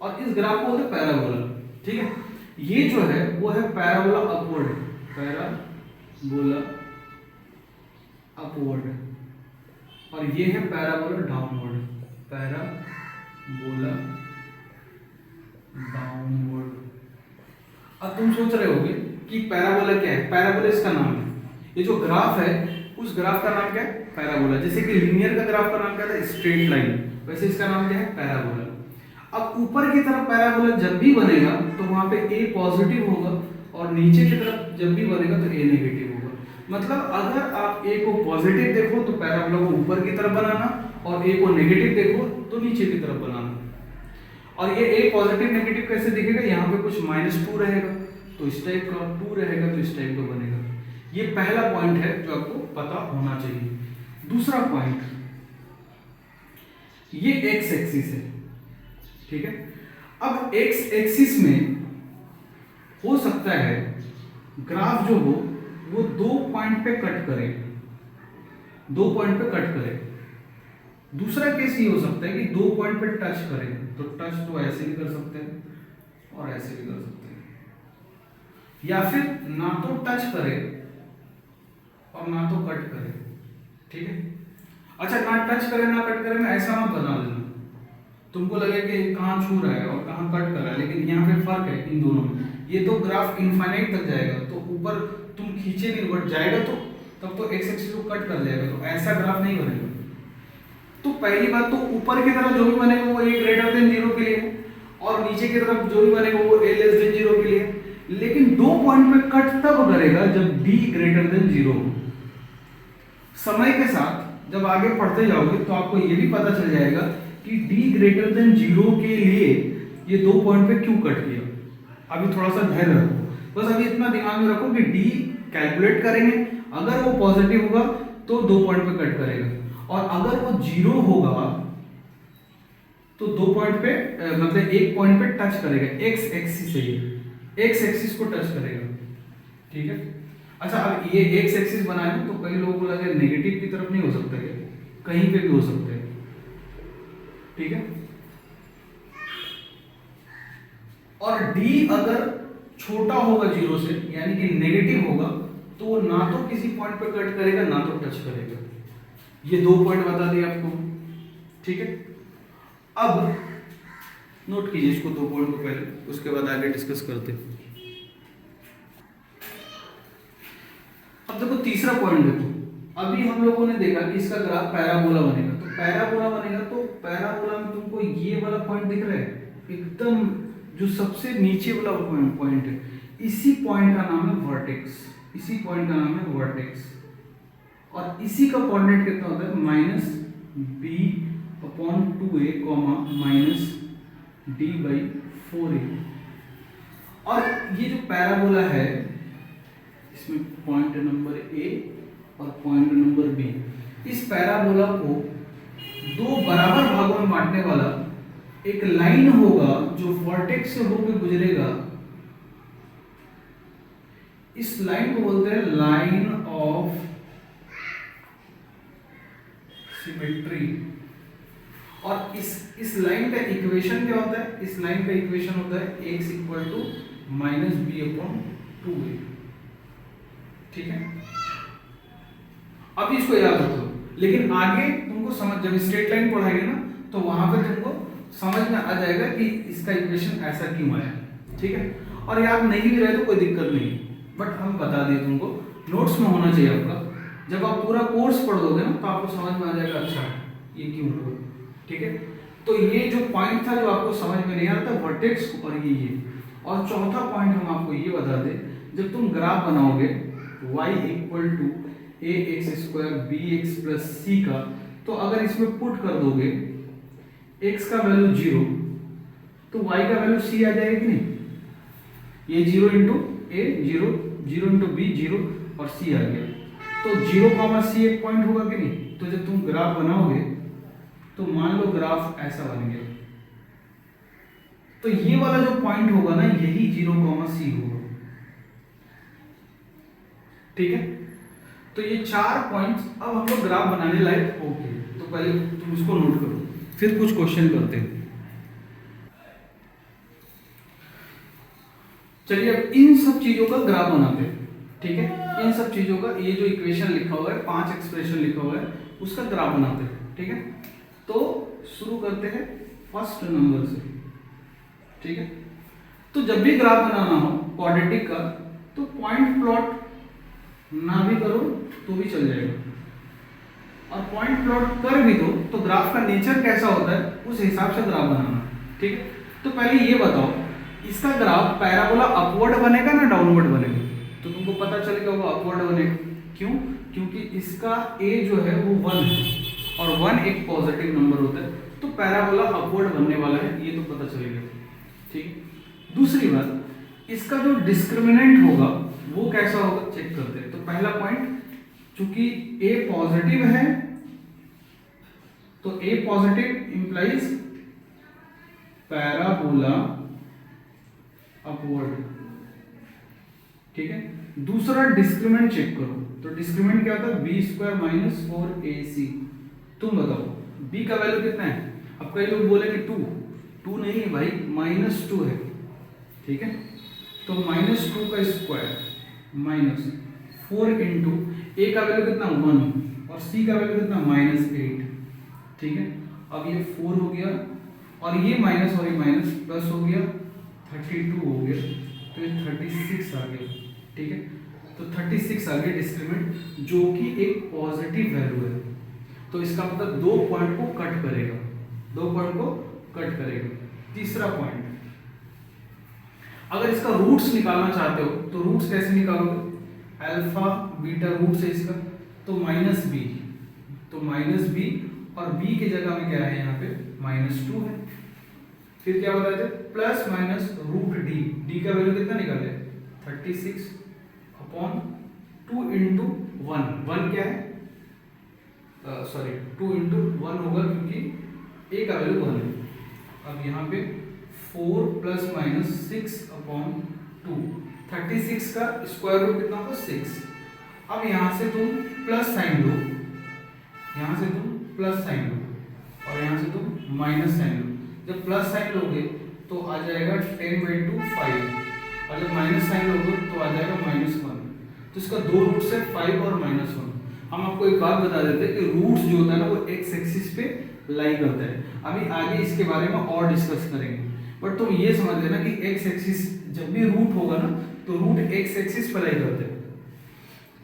और इस ग्राफ को बोलते हैं पैराबोला, ठीक है। ये जो है वो है पैराबोला अपवर्ड, पैराबोला अपवर्ड, और ये है पैराबोला डाउनवर्ड, पैराबोला डाउनवर्ड। अब तुम सोच रहे होगे कि पैराबोला क्या है। पैराबोला इसका नाम है। ये जो ग्राफ है उस ग्राफ का नाम क्या है, पैराबोला। जैसे कि लीनियर का ग्राफ का नाम क्या था, स्ट्रेट लाइन, वैसे इसका नाम क्या है, पैराबोला। अब ऊपर की तरफ पैराबोला जब भी बनेगा तो वहां पे ए पॉजिटिव होगा और नीचे की तरफ जब भी बनेगा तो ए नेगेटिव होगा। मतलब अगर आप ए को पॉजिटिव देखो तो पैराबोला को ऊपर की तरफ बनाना, और ए को नेगेटिव देखो तो नीचे की तरफ बनाना। और ये ए पॉजिटिव नेगेटिव कैसे दिखेगा, यहाँ पे कुछ -2 रहेगा तो इस टाइप का, 2 रहेगा तो इस टाइप का बनेगा। ये पहला पॉइंट है जो आपको पता होना चाहिए। दूसरा पॉइंट, ये एक्स एक्सिस है, ठीक है। अब एक्स एक्सिस में हो सकता है ग्राफ जो हो वो 2 पॉइंट पे कट करे, 2 पॉइंट पे कट करे। दूसरा केस ये हो सकता है कि 2 पॉइंट पे टच करे, तो टच तो ऐसे भी कर सकते हैं और ऐसे भी कर सकते हैं, या फिर ना तो टच करे और ना तो कट करे, ठीक है। अच्छा, ना टच करे ना कट करे, मैं ऐसा मत बना देना, तुमको लगे कि कहाँ छू रहा है और कहाँ कट कर रहा है, लेकिन यहाँ पे फर्क है इन दोनों में। ये तो ग्राफ इनफाइनाइट तक जाएगा, तो ऊपर तुम खींचे नहीं, बट जाएगा तो तब तो एक्स एक्सिस को कट कर जाएगा, तो ऐसा ग्राफ नहीं बनेगा। तो पहली बात तो ऊपर की तरफ जो भी बनेगा वो a ग्रेटर देन 0 के लिए है, और नीचे की तरफ जो भी बनेगा वो a लेस देन 0 के लिए है। लेकिन 2 पॉइंट पे कट तब करेगा जब d ग्रेटर देन 0 हो। समय के साथ जब आगे पढ़ते जाओगे तो आपको ये भी पता चल जाएगा कि d ग्रेटर देन 0 के लिए ये 2 पॉइंट पे क्यों कट किया। अभी थोड़ा सा धैर्य रखो, बस अभी इतना दिमाग में रखो कि d कैलकुलेट करेंगे, अगर वो पॉजिटिव होगा तो 2 पॉइंट पे कट करेगा, और अगर वो 0 होगा तो 2 पॉइंट पे मतलब 1 पॉइंट पे टच करेगा, एक्स एक्सिस है, ये एक्स एक्सिस को टच करेगा, ठीक है। अच्छा, अब ये एक्स एक्सिस बनाए तो कई लोगों को लगे नेगेटिव की तरफ नहीं हो सकता है, कहीं पे भी हो सकता है, ठीक है। और d अगर छोटा होगा 0 से, यानी कि नेगेटिव होगा, तो वो ना तो किसी पॉइंट पे कट करेगा ना तो टच करेगा। ये 2 पॉइंट बता दिए आपको, ठीक है। अब नोट कीजिए इसको 2 पॉइंट को पहले, उसके बाद आगे डिस्कस करते हैं। अब देखो तीसरा पॉइंट देखो, अभी हम लोगों ने देखा कि इसका ग्राफ पैराबोला बनेगा, तो पैराबोला बनेगा तो पैराबोला में तुमको ये वाला पॉइंट दिख रहा है, एकदम जो सबसे नीचे वाला पॉइंट है, इसी पॉइंट का नाम है वर्टेक्स, इसी पॉइंट का नाम है वर्टेक्स। और इसी का कोऑर्डिनेट कितना होता है, -b/2a, -d/4a। और ये जो पैराबोला है इसमें पॉइंट नंबर ए और पॉइंट नंबर बी, इस पैराबोला को 2 बराबर भागों में बांटने वाला एक लाइन होगा जो वर्टेक्स से होकर गुजरेगा। इस लाइन को बोलते हैं लाइन ऑफ सिमेट्री। और इस लाइन का इक्वेशन क्या होता है, इस लाइन का इक्वेशन होता है x = -b/2a, ठीक है। अब इसको याद रखो, लेकिन आगे तुमको समझ, जब स्ट्रेट लाइन पढ़ाएंगे ना तो वहां पे तुमको समझ में आ जाएगा कि इसका इक्वेशन ऐसा क्यों आया, ठीक है। और याद नहीं भी रहे तो कोई दिक्कत नहीं, बट हम बता दें तुमको, नोट्स में होना चाहिए आपका। जब आप पूरा कोर्स पढ़ दोगे ना तो आपको समझ में आ जाएगा, अच्छा ये क्यों हुआ, ठीक है। तो ये जो पॉइंट था जो आपको समझ में नहीं आ रहा था, वर्टेक्स और ये। और चौथा पॉइंट हम आपको ये बता दें, जब तुम ग्राफ बनाओगे y = ax² bx + c का, तो अगर इसमें पुट कर दोगे x का वैल्यू 0 तो y का वैल्यू c आ जाएगा कि नहीं। ये 0 × a 0, 0 × b 0 और c आ गया, तो 0, c एक पॉइंट होगा कि नहीं। तो जब तुम ग्राफ बनाओगे तो मान लो ग्राफ ऐसा बन गया, तो ये वाला जो पॉइंट होगा ना यही 0, c होगा, ठीक है। तो ये 4 पॉइंट्स अब हम लोग ग्राफ बनाने लायक हो गए। तो पहले तुम इसको नोट करो, फिर कुछ क्वेश्चन करते हैं। चलिए अब इन सब चीजों का ग्राफ बनाते हैं, ठीक है। इन सब चीजों का, ये जो इक्वेशन लिखा हुआ है, 5 एक्सप्रेशन लिखा हुआ है, उसका ग्राफ बनाते हैं, ठीक है। तो शुरू करते हैं फर्स्ट नंबर से, ठीक है। तो जब भी ग्राफ बनाना हो क्वाड्रेटिक का, तो पॉइंट प्लॉट ना भी करो तो भी चल जाएगा, और पॉइंट प्लॉट कर भी दो तो ग्राफ का नेचर कैसा होता है उस हिसाब से ग्राफ बनाना। ठीक है, तो पहले ये बताओ इसका ग्राफ पैराबोला अपवर्ड बनेगा ना डाउनवर्ड बनेगा? तो तुमको पता चलेगा वो अपवर्ड बनेगा। क्यों? क्योंकि इसका a जो है वो 1 है और 1 एक पॉजिटिव नंबर होता है, तो पैराबोला अपवर्ड बनने वाला है, ये तो पता चलेगा। ठीक, दूसरी बात इसका जो डिस्क्रिमिनेंट होगा वो कैसा होगा चेक करते हैं। तो पहला पॉइंट, चूंकि a पॉजिटिव है तो a positive implies parabola upward. ठीक है, दूसरा डिस्क्रिमिनेंट चेक करो, तो डिस्क्रिमिनेंट क्या होता है बी स्क्वायर माइनस 4ac। तुम बताओ b का वैल्यू कितना है? अब कई लोग बोलेंगे 2 नहीं है भाई, -2 है। ठीक है, तो -2 का स्क्वायर माइनस 4 इंटू a का वैल्यू कितना 1 और c का वैल्यू कितना -8। ठीक है, अब ये 4 हो गया और ये माइनस और ये माइनस प्लस हो गया, 32 हो गया, तो ये 36 आ गया। ठीक है, तो 36 आ गया डिस्क्रिमिनेंट, जो कि एक पॉजिटिव वैल्यू है, तो इसका मतलब 2 पॉइंट को कट करेगा, 2 पॉइंट को कट करेगा। तीसरा पॉइंट, अगर इसका रूट्स निकालना चाहते हो तो रूट्स कैसे निकालोगे? अल्फा बीटा रूट्स है इसका, तो -b, तो -b और b की जगह में क्या है यहाँ पे -2 है। फिर क्या बताते हैं प्लस माइनस रूट d का वैल्यू कितना निकाले 36 अपॉन 2 इंटू 1 क्या है, सॉरी 2 इंटू 1 होगा क्योंकि a का वैल्यू 1 है। अब यहाँ पे 4 प्लस माइनस 6 अपॉन 2, 36 का स्क्वायर रूट कितना होगा 6। अब यहाँ से तुम प्लस साइन लो, यहाँ से तुम प्लस साइन लो और यहाँ से तुम माइनस साइन लो। जब प्लस साइन लोगे तो आ जाएगा 10/2 5, और जब माइनस साइन लोगे तो आ जाएगा -1। तो इसका 2 रूट्स है 5 और -1। हम आपको एक बात बता देते हैं कि रूट्स जो होता है ना वो एक्स एक्सिस पे लाई करता है। अभी आगे इसके बारे में और डिस्कस करेंगे, बट तुम ये समझ लेना कि एक्स एक्सिस जब भी रूट होगा ना तो रूट एक्स एक्सिस पे लाई करते हैं।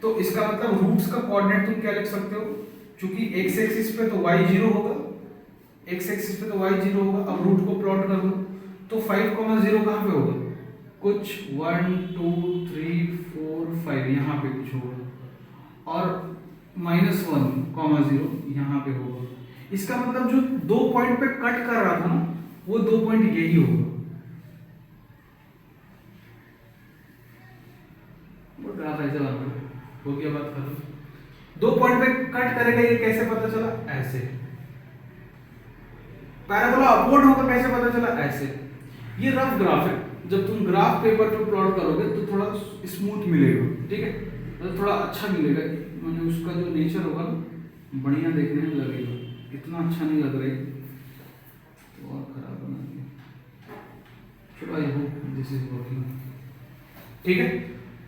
तो इसका मतलब रूट्स का कोऑर्डिनेट तुम क्या लिख सकते हो, क्योंकि एक्स एक्सिस पे तो y 0 होगा, एक्स एक्सिस पे तो y 0 होगा। अब रूट को प्लॉट कर दो तो 5, 0 कहाँ पे होगा, कुछ 1 2 3 4 5 यहाँ पे कुछ होगा, और -1, 0 यहाँ पे होगा। इसका मतलब जो 2 पॉइंट पे कट कर रहा था ना वो 2 पॉइंट यही होगा। वो ग्राफ ऐसे बना हो गया, बात करो 2 पॉइंट पे कट करेगा, ये कैसे पता चला? ऐसे। पैराबोला अपवर्ड होगा कैसे पता चला? ऐसे। ये रफ ग्राफ है, जब तुम ग्राफ पेपर पे प्लॉट करोगे तो थोड़ा स्मूथ मिलेगा। ठीक है, तो थोड़ा अच्छा मिलेगा, माने उसका जो नेचर होगा ना बढ़िया देखने में लगेगा। इतना अच्छा नहीं लग रहा है तो और खराब बना दिया। चलो I hope this is working. ठीक है,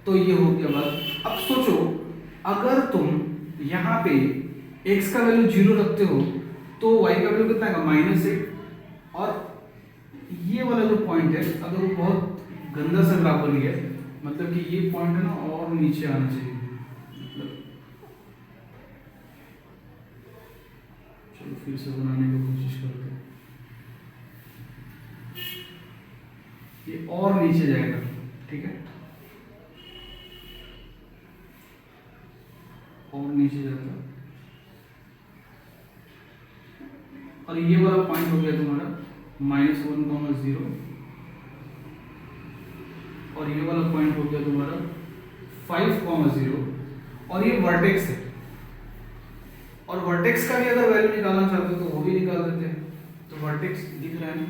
तो ये हो गया बात। अब सोचो अगर तुम यहाँ पे x का वैल्यू 0 रखते हो तो y का वैल्यू कितना है -8, और ये वाला जो पॉइंट है अगर वो बहुत गंदा सा ग्राफ बन गया, मतलब कि ये पॉइंट है ना और नीचे आना चाहिए, मतलब चलो फिर से बनाने की कोशिश करते हैं, ये और नीचे जाएगा। ठीक है, और नीचे जाता है, और ये वाला पॉइंट हो गया तुम्हारा -1, 0, और ये वाला पॉइंट हो गया तुम्हारा 5, 0, और ये वर्टेक्स है। और वर्टेक्स का भी अगर वैल्यू निकालना चाहते हो तो वो भी निकाल देते हैं। तो वर्टेक्स दिख रहा है ना,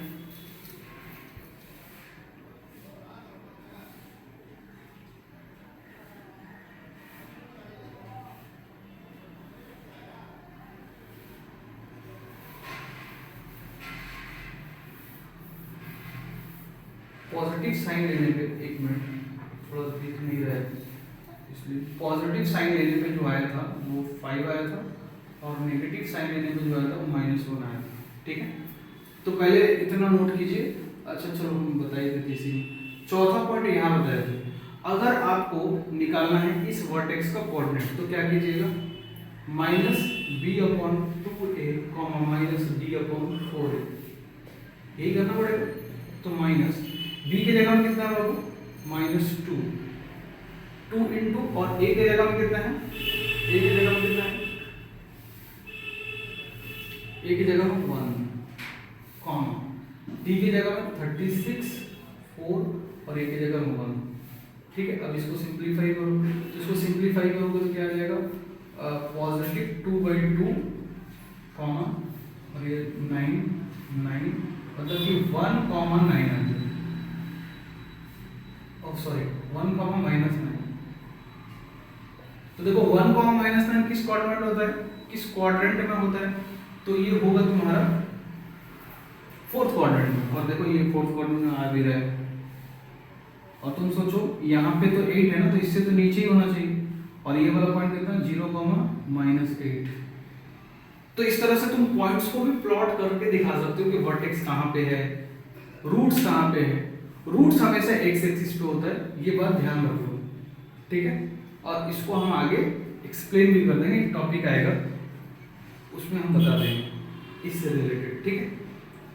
पॉजिटिव साइन लेने पे, एक मिनट थोड़ा दिख नहीं रहा है इसलिए, पॉजिटिव साइन लेने पे जो आया था वो 5 आया था, और नेगेटिव साइन लेने पे जो आया था वो -1 आया था। ठीक है, तो पहले इतना नोट कीजिए। अच्छा चलो हम बताइए देते इसी चौथा पॉइंट यहाँ बताया था, अगर आपको निकालना है इस वर्टेक्स का कोऑर्डिनेट तो क्या कीजिएगा, -b/2a -d/4a, यही करना पड़ेगा। तो माइनस b की जगह में कितना होगा, -2, 2 इंटू, और a की जगह में कितना है, a की जगह में कितना है, a की जगह में 1, कॉमा d की जगह में 36, 4 और a की जगह में 1। ठीक है, अब इसको सिंप्लीफाई करो, तो इसको सिंप्लीफाई करोगे तो क्या आ जाएगा, +2/2, कॉमा और ये 9, 9 मतलब कि 1, 9 आ जाएगा, सॉरी 1, -9। तो देखो 1, -9 किस क्वाड्रेंट होता है, किस क्वाड्रेंट में होता है, तो ये होगा तुम्हारा फोर्थ क्वाड्रेंट में, और देखो ये फोर्थ क्वाड्रेंट में आ भी रहा है। और तुम सोचो यहाँ पे तो 8 है ना, तो इससे तो नीचे ही होना चाहिए, और ये वाला पॉइंट कितना, 0, -8। तो इस तरह से तुम पॉइंट्स को भी प्लॉट करके दिखा सकते हो कि वर्टेक्स कहाँ पे है, रूट्स कहाँ पे है। रूट्स हमेशा एक्स एक्सिस पे होता है, ये बात ध्यान रखो, ठीक है। और इसको हम आगे एक्सप्लेन भी कर देंगे, एक टॉपिक आएगा उसमें हम बता देंगे इससे रिलेटेड, ठीक है।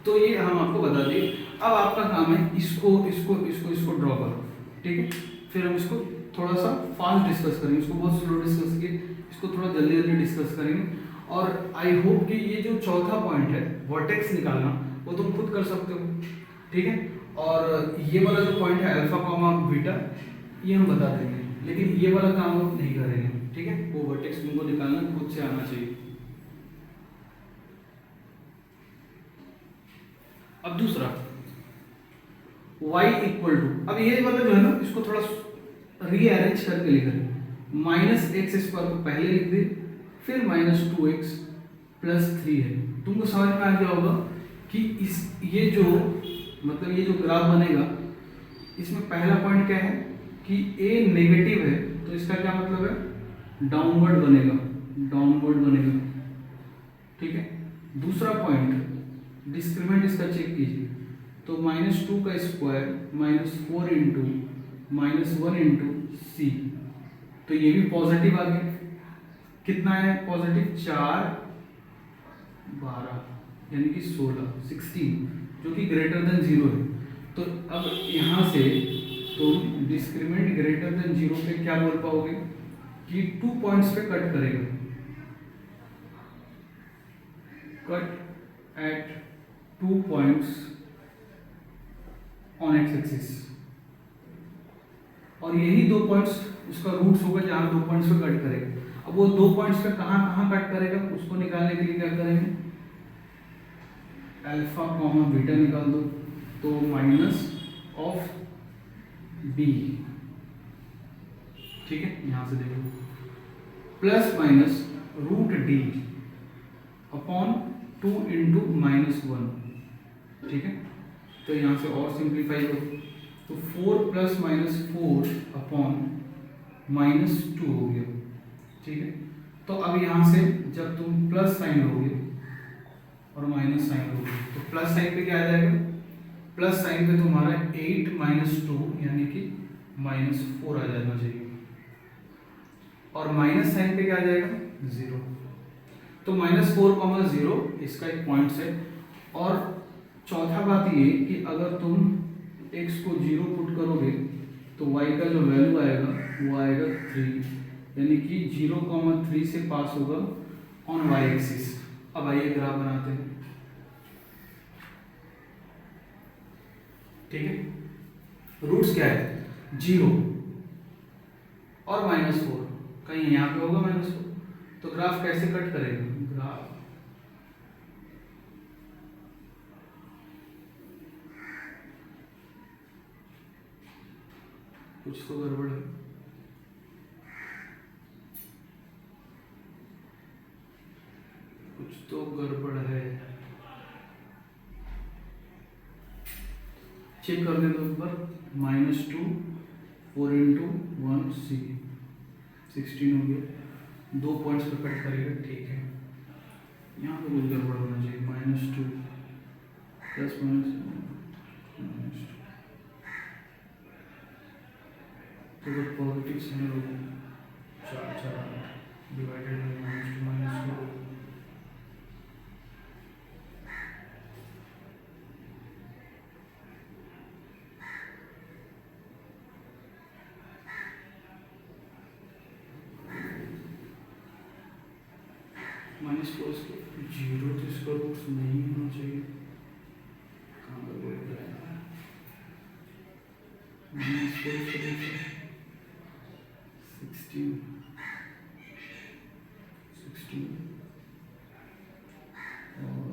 तो ये हम आपको बता दें। अब आपका काम है इसको इसको इसको इसको ड्रॉ करो, ठीक है। फिर हम इसको थोड़ा सा फास्ट डिस्कस करेंगे, इसको बहुत स्लो डिस्कस किए, इसको थोड़ा जल्दी जल्दी डिस्कस करेंगे। और आई होप कि ये जो चौथा पॉइंट है वर्टेक्स निकालना, वो तुम खुद कर सकते हो, ठीक है। और ये वाला जो पॉइंट है अल्फा कॉमा बीटा, ये हम बता देंगे, लेकिन ये वाला काम हम नहीं करेंगे, ठीक है। वो वर्टेक्स तुमको निकालना खुद से आना चाहिए। अब दूसरा y = अब ये वाला जो है ना, इसको थोड़ा रीअरेंज करके लिख रहे, -x² को पहले लिख दे, फिर -2x + 3 है। तुमको समझ में आ गया होगा कि इस ये जो मतलब ये जो ग्राफ बनेगा, इसमें पहला पॉइंट क्या है कि a नेगेटिव है, तो इसका क्या मतलब है, डाउनवर्ड बनेगा, डाउनवर्ड बनेगा, ठीक है। दूसरा पॉइंट डिस्क्रिमिनेंट इसका चेक कीजिए, तो -2 का स्क्वायर -4 इंटू -1 इंटू c, तो ये भी पॉजिटिव आ गया। कितना है पॉजिटिव, 4, 12 यानी कि 16, जो कि ग्रेटर देन 0 है। तो अब यहाँ से तुम डिस्क्रिमिनेंट ग्रेटर देन 0 पे क्या बोल पाओगे कि 2 पॉइंट्स पे कट करेगा, cut eight 2 points on x axis, और यही 2 पॉइंट्स उसका रूट्स होगा जहां 2 पॉइंट्स पे कट करेगा। अब वो 2 पॉइंट्स पे कहां कट करेगा, उसको निकालने के लिए क्या करेंगे, अल्फा कॉमा बीटा निकाल दो, तो -of b, ठीक है। यहां से देखो ±√d अपॉन 2 इंटू -1, ठीक है। तो यहाँ से और सिंप्लीफाई करो, तो 4 + -4 अपॉन -2 हो गया, ठीक है। तो अब यहाँ से जब तुम प्लस साइन लोगे और माइनस साइन लोगे, तो प्लस साइन पे क्या आ जाएगा, प्लस साइन पे तुम्हारा 8 - 2 यानी कि -4 आ जाना चाहिए, और माइनस साइन पे क्या आ जाएगा, 0। तो -4, 0 इसका एक पॉइंट है। और चौथा बात ये कि अगर तुम x को 0 पुट करोगे तो y का जो वैल्यू आएगा वो आएगा 3, यानी कि 0, 3 से पास होगा ऑन y एक्सिस। अब आइए ग्राफ बनाते हैं, ठीक है। रूट्स क्या है, 0 और -4, कहीं यहाँ पे होगा -4, तो ग्राफ कैसे कट करेगा, ग्राफ कुछ तो गड़बड़ है, कुछ तो गड़बड़ है, चेक कर दे दो एक बार। -2 4 इंटू 1 c 16 हो गया, 2 पॉइंट्स पे कट करेगा, ठीक है। यहाँ पे कुछ गड़बड़ होना चाहिए, -2 + -2 तो अगर पॉजिटिव साइन लोगे 4 4 डिवाइडेड बाई -2 -4 इसको 0 तो इसका रूट्स नहीं होना चाहिए, कहाँ पर बोल रहा है -4 16 और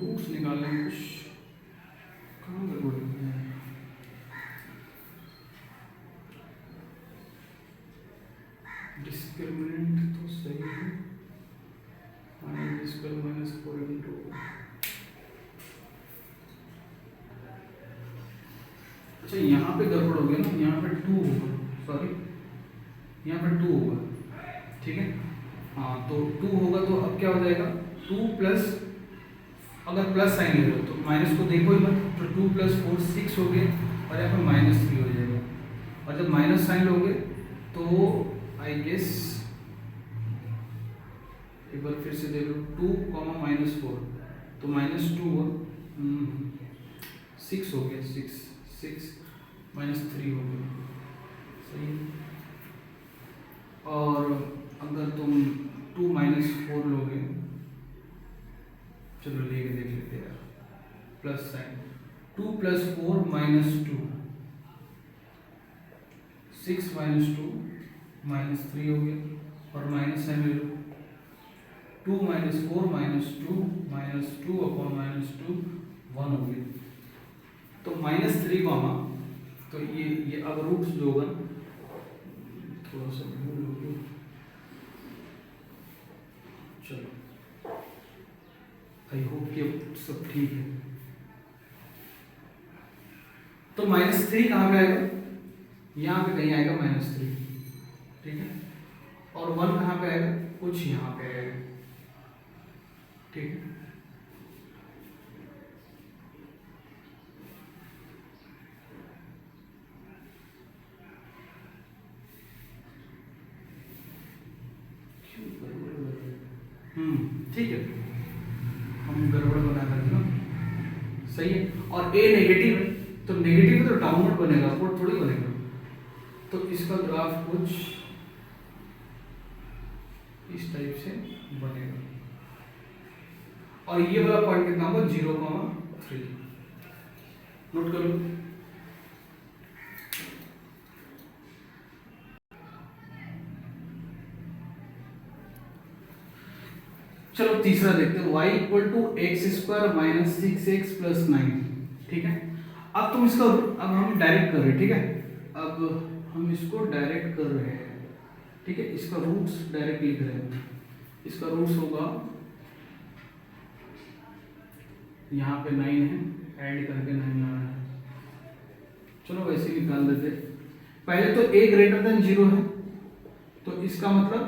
रूट्स निकालने में कुछ कहाँ पर बोल रहे हैं, डिस्क्रिमिनेंट तो सही है, -4 इंटू अच्छा यहाँ पे गड़बड़ हो गया ना, यहाँ पे 2 होगा, सॉरी यहाँ पे 2 होगा, ठीक है। हाँ तो 2 होगा तो अब क्या हो जाएगा 2 प्लस, अगर प्लस साइन ले लो तो माइनस को देखो ही मत, तो 2 + 4 6 हो गए और यहाँ पर -3 हो जाएगा, और जब माइनस साइन लोगे तो आई गेस एक बार फिर से देख लो 2, -4 तो -2 हुआ, 6 हो गया, 6 -3 हो गया, सही है। और अगर तुम 2 - 4 लोगे, चलो लेके देख लेते हैं यार, प्लस साइन 2 + 4 -2, 6 - 2 -3 हो गया, और माइनस साइन ले लो 2 - 4 -2 -2 अपॉन -2 1 हो गया, तो -3 कॉमा, तो ये अब रूट्स जो होगा थोड़ा सा भूल हो गया, चलो आई होप कि अब सब ठीक है। तो -3 कहाँ पे आएगा, यहाँ पे कहीं आएगा -3, ठीक है, और 1 कहाँ पे आएगा, कुछ यहाँ पे आएगा, ठीक है। ठीक है, हम गड़बड़ बना करके ना, सही है। और ए नेगेटिव है तो नेगेटिव तो डाउनवर्ड बनेगा, अपवर्ड थोड़ी बनेगा, तो इसका ग्राफ कुछ इस टाइप से बनेगा, और ये वाला पॉइंट कितना होगा 0,3, नोट कर लो। चलो तीसरा देखते हैं, y = x² - 6x + 9, ठीक है। अब तुम इसका, अब हम डायरेक्ट कर रहे हैं, ठीक है, अब हम इसको डायरेक्ट कर रहे हैं, ठीक है, इसका रूट्स डायरेक्ट लिख रहे हैं, इसका रूट्स होगा, यहाँ पे 9 है, ऐड करके 9 आ रहा है, चलो वैसे ही निकाल देते। पहले तो a > 0 है, तो इसका मतलब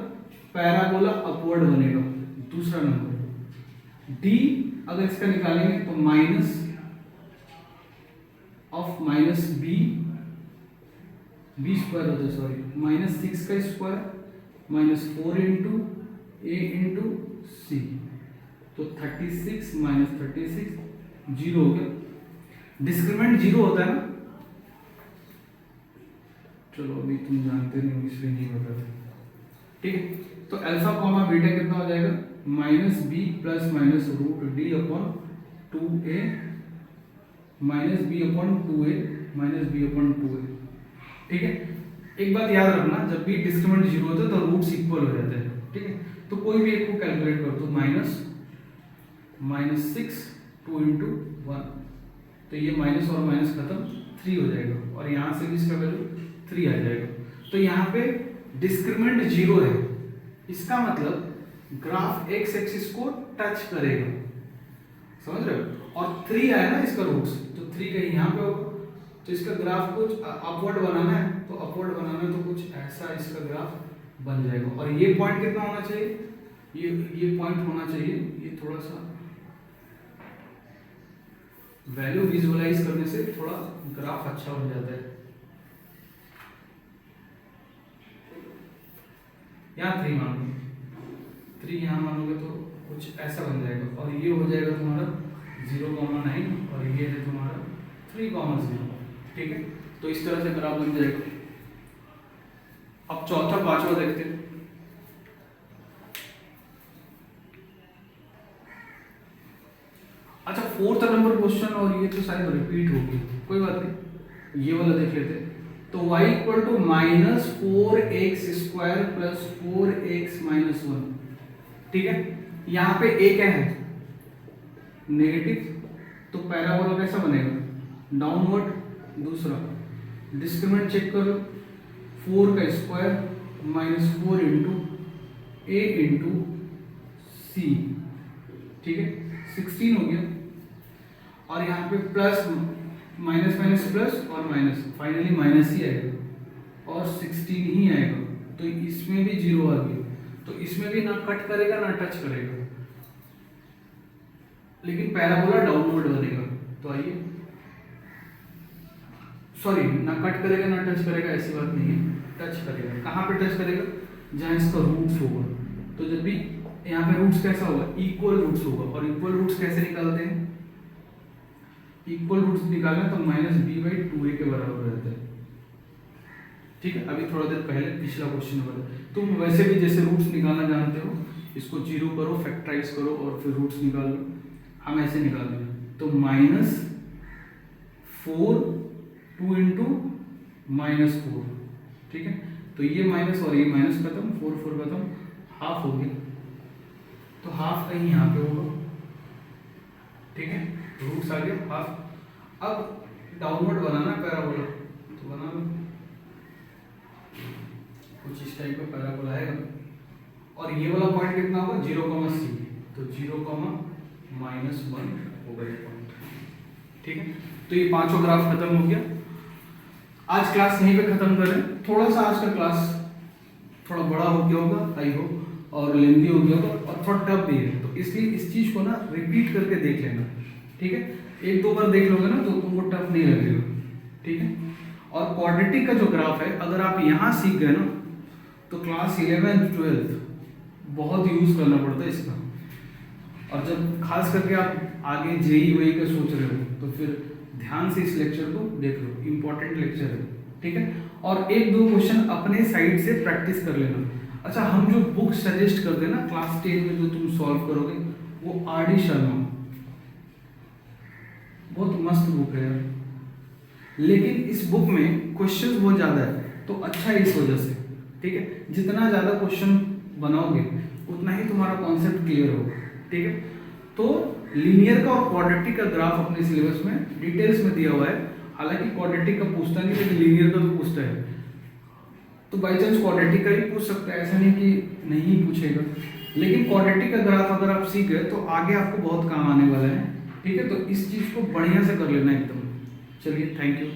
पैराबोला अपवर्ड बनेगा, दूसरा नंबर d अगर इसका निकालेंगे तो माइनस ऑफ -b स्क्वायर होता है, सॉरी -6 का square -4 into a into c, तो 36 - 36 0 हो गया, डिस्क्रिमिनेंट 0 होता है ना, चलो अभी तुम जानते नहीं हो इसलिए नहीं बताते, ठीक है। तो अल्फा कॉमा बीटा कितना हो जाएगा, -b + -√d upon 2a -b upon 2a -b upon 2a, ठीक है। एक बात याद रखना, जब भी डिस्क्रिमिनेंट 0 होता है तो रूट्स इक्वल हो जाते हैं, ठीक है। तो कोई भी एक को कैलकुलेट कर दो, -6 2 इंटू 1, तो ये माइनस और माइनस खत्म, 3 हो जाएगा, और यहाँ से भी इसका वैल्यू 3 आ जाएगा। तो यहाँ पे डिस्क्रिमिनेंट 0 है, इसका मतलब ग्राफ x एक्सिस को टच करेगा, समझ रहे हो, और 3 आया ना इसका रूट्स, तो 3 कहीं यहाँ पे होगा, तो इसका ग्राफ कुछ अपवर्ड बनाना है, तो अपवर्ड बनाना है तो कुछ ऐसा इसका ग्राफ बन जाएगा। और ये पॉइंट कितना होना चाहिए, ये पॉइंट होना चाहिए, ये थोड़ा सा वैल्यू विजुअलाइज करने से थोड़ा ग्राफ अच्छा हो जाता है। यहाँ 3 मानो, 3 यहाँ मानोगे तो कुछ ऐसा बन जाएगा, और ये हो जाएगा तुम्हारा 0,9 और ये है तुम्हारा 3,0। ठीक है, तो इस तरह से ग्राफ बन जाएगा। अब चौथा पांचवा देखते हैं। अच्छा, 4th नंबर क्वेश्चन, और ये तो शायद रिपीट होगी, कोई बात नहीं, ये वाला देख लेते हैं। तो y equal to -4x² plus 4x - 1। ठीक है, यहाँ पे a क्या है, नेगेटिव, तो पैराबोला कैसा बनेगा, डाउनवर्ड। दूसरा डिस्क्रिमिनेंट चेक करो, 4 का square -4 into a into c। ठीक है, 16 हो गया, और यहाँ पे प्लस माइनस माइनस प्लस और माइनस, फाइनली माइनस ही आएगा और 16 ही आएगा। तो इसमें भी 0 आ गया, तो इसमें भी ना कट करेगा ना टच करेगा, लेकिन पैराबोला डाउनवर्ड बनेगा। तो आइए, सॉरी, ना कट करेगा ना टच करेगा, ऐसी बात नहीं है, टच करेगा। कहाँ पे टच करेगा, जहाँ इसका रूट्स होगा। तो जब भी यहाँ पे रूट्स कैसा होगा, इक्वल रूट्स होगा, और इक्वल रूट्स कैसे निकालते हैं, इक्वल रूट्स निकालना तो -b/2a के बराबर रहता है। ठीक है, अभी थोड़ा देर पहले पिछला क्वेश्चन वाला, तुम वैसे भी जैसे रूट्स निकालना जानते हो, इसको 0 करो, फैक्टराइज करो और फिर रूट्स निकाल लो। हम ऐसे निकालते हैं, तो -4 2 इंटू -4। ठीक है, तो ये माइनस और ये माइनस खत्म, 4 4 खत्म, हाफ हो गया, तो हाफ कहीं यहाँ पे होगा। ठीक है, रूट्स आ गया हाफ। अब डाउनवर्ड बनाना पैराबोला, तो बना लो, कुछ इस टाइप का पैराबोला आएगा, और ये वाला पॉइंट कितना होगा, 0,c, तो 0,-1 होगा ये पॉइंट। ठीक है, तो ये पांचों ग्राफ खत्म हो गया। आज क्लास यहीं पे खत्म करें। थोड़ा सा आज का क्लास थोड़ा बड़ा हो गया होगा आई होप, और लेंदी हो गया होगा, और थोड़ा टफ भी है, तो इसलिए इस चीज को ना रिपीट करके देख लेना। ठीक है, 1-2 बार देख लोगे ना तो तुमको टफ नहीं लगेगा। ठीक है, और क्वाड्रेटिक का जो ग्राफ है, अगर आप यहाँ सीख गए ना तो क्लास 11th 12th बहुत यूज करना पड़ता है इसका। और जब खास करके आप आगे जेई का सोच रहे हो तो फिर ध्यान से इस लेक्चर को देख लो, इंपॉर्टेंट लेक्चर है। ठीक है, और 1-2 क्वेश्चन अपने साइड से प्रैक्टिस कर लेना। अच्छा, हम जो बुक सजेस्ट करते हैं ना क्लास 10 में जो तुम सॉल्व करोगे, वो आर.डी. शर्मा, बहुत मस्त बुक है यार, लेकिन इस बुक में क्वेश्चंस बहुत ज़्यादा है, तो अच्छा है इस वजह से। ठीक है, जितना ज़्यादा क्वेश्चन बनाओगे उतना ही तुम्हारा कॉन्सेप्ट क्लियर होगा। ठीक है, तो लीनियर का और क्वाड्रेटिक का ग्राफ अपने सिलेबस में डिटेल्स में दिया हुआ है। हालांकि क्वाड्रेटिक का पूछता नहीं, लेकिन लीनियर का तो पूछता है, तो बाई चांस क्वाड्रेटिक का ही पूछ सकता है, ऐसा नहीं कि नहीं पूछेगा। लेकिन क्वाड्रेटिक का ग्राफ अगर आप सीख गए तो आगे आपको बहुत काम आने वाला है। ठीक है, तो इस चीज़ को बढ़िया से कर लेना एकदम। चलिए, थैंक यू।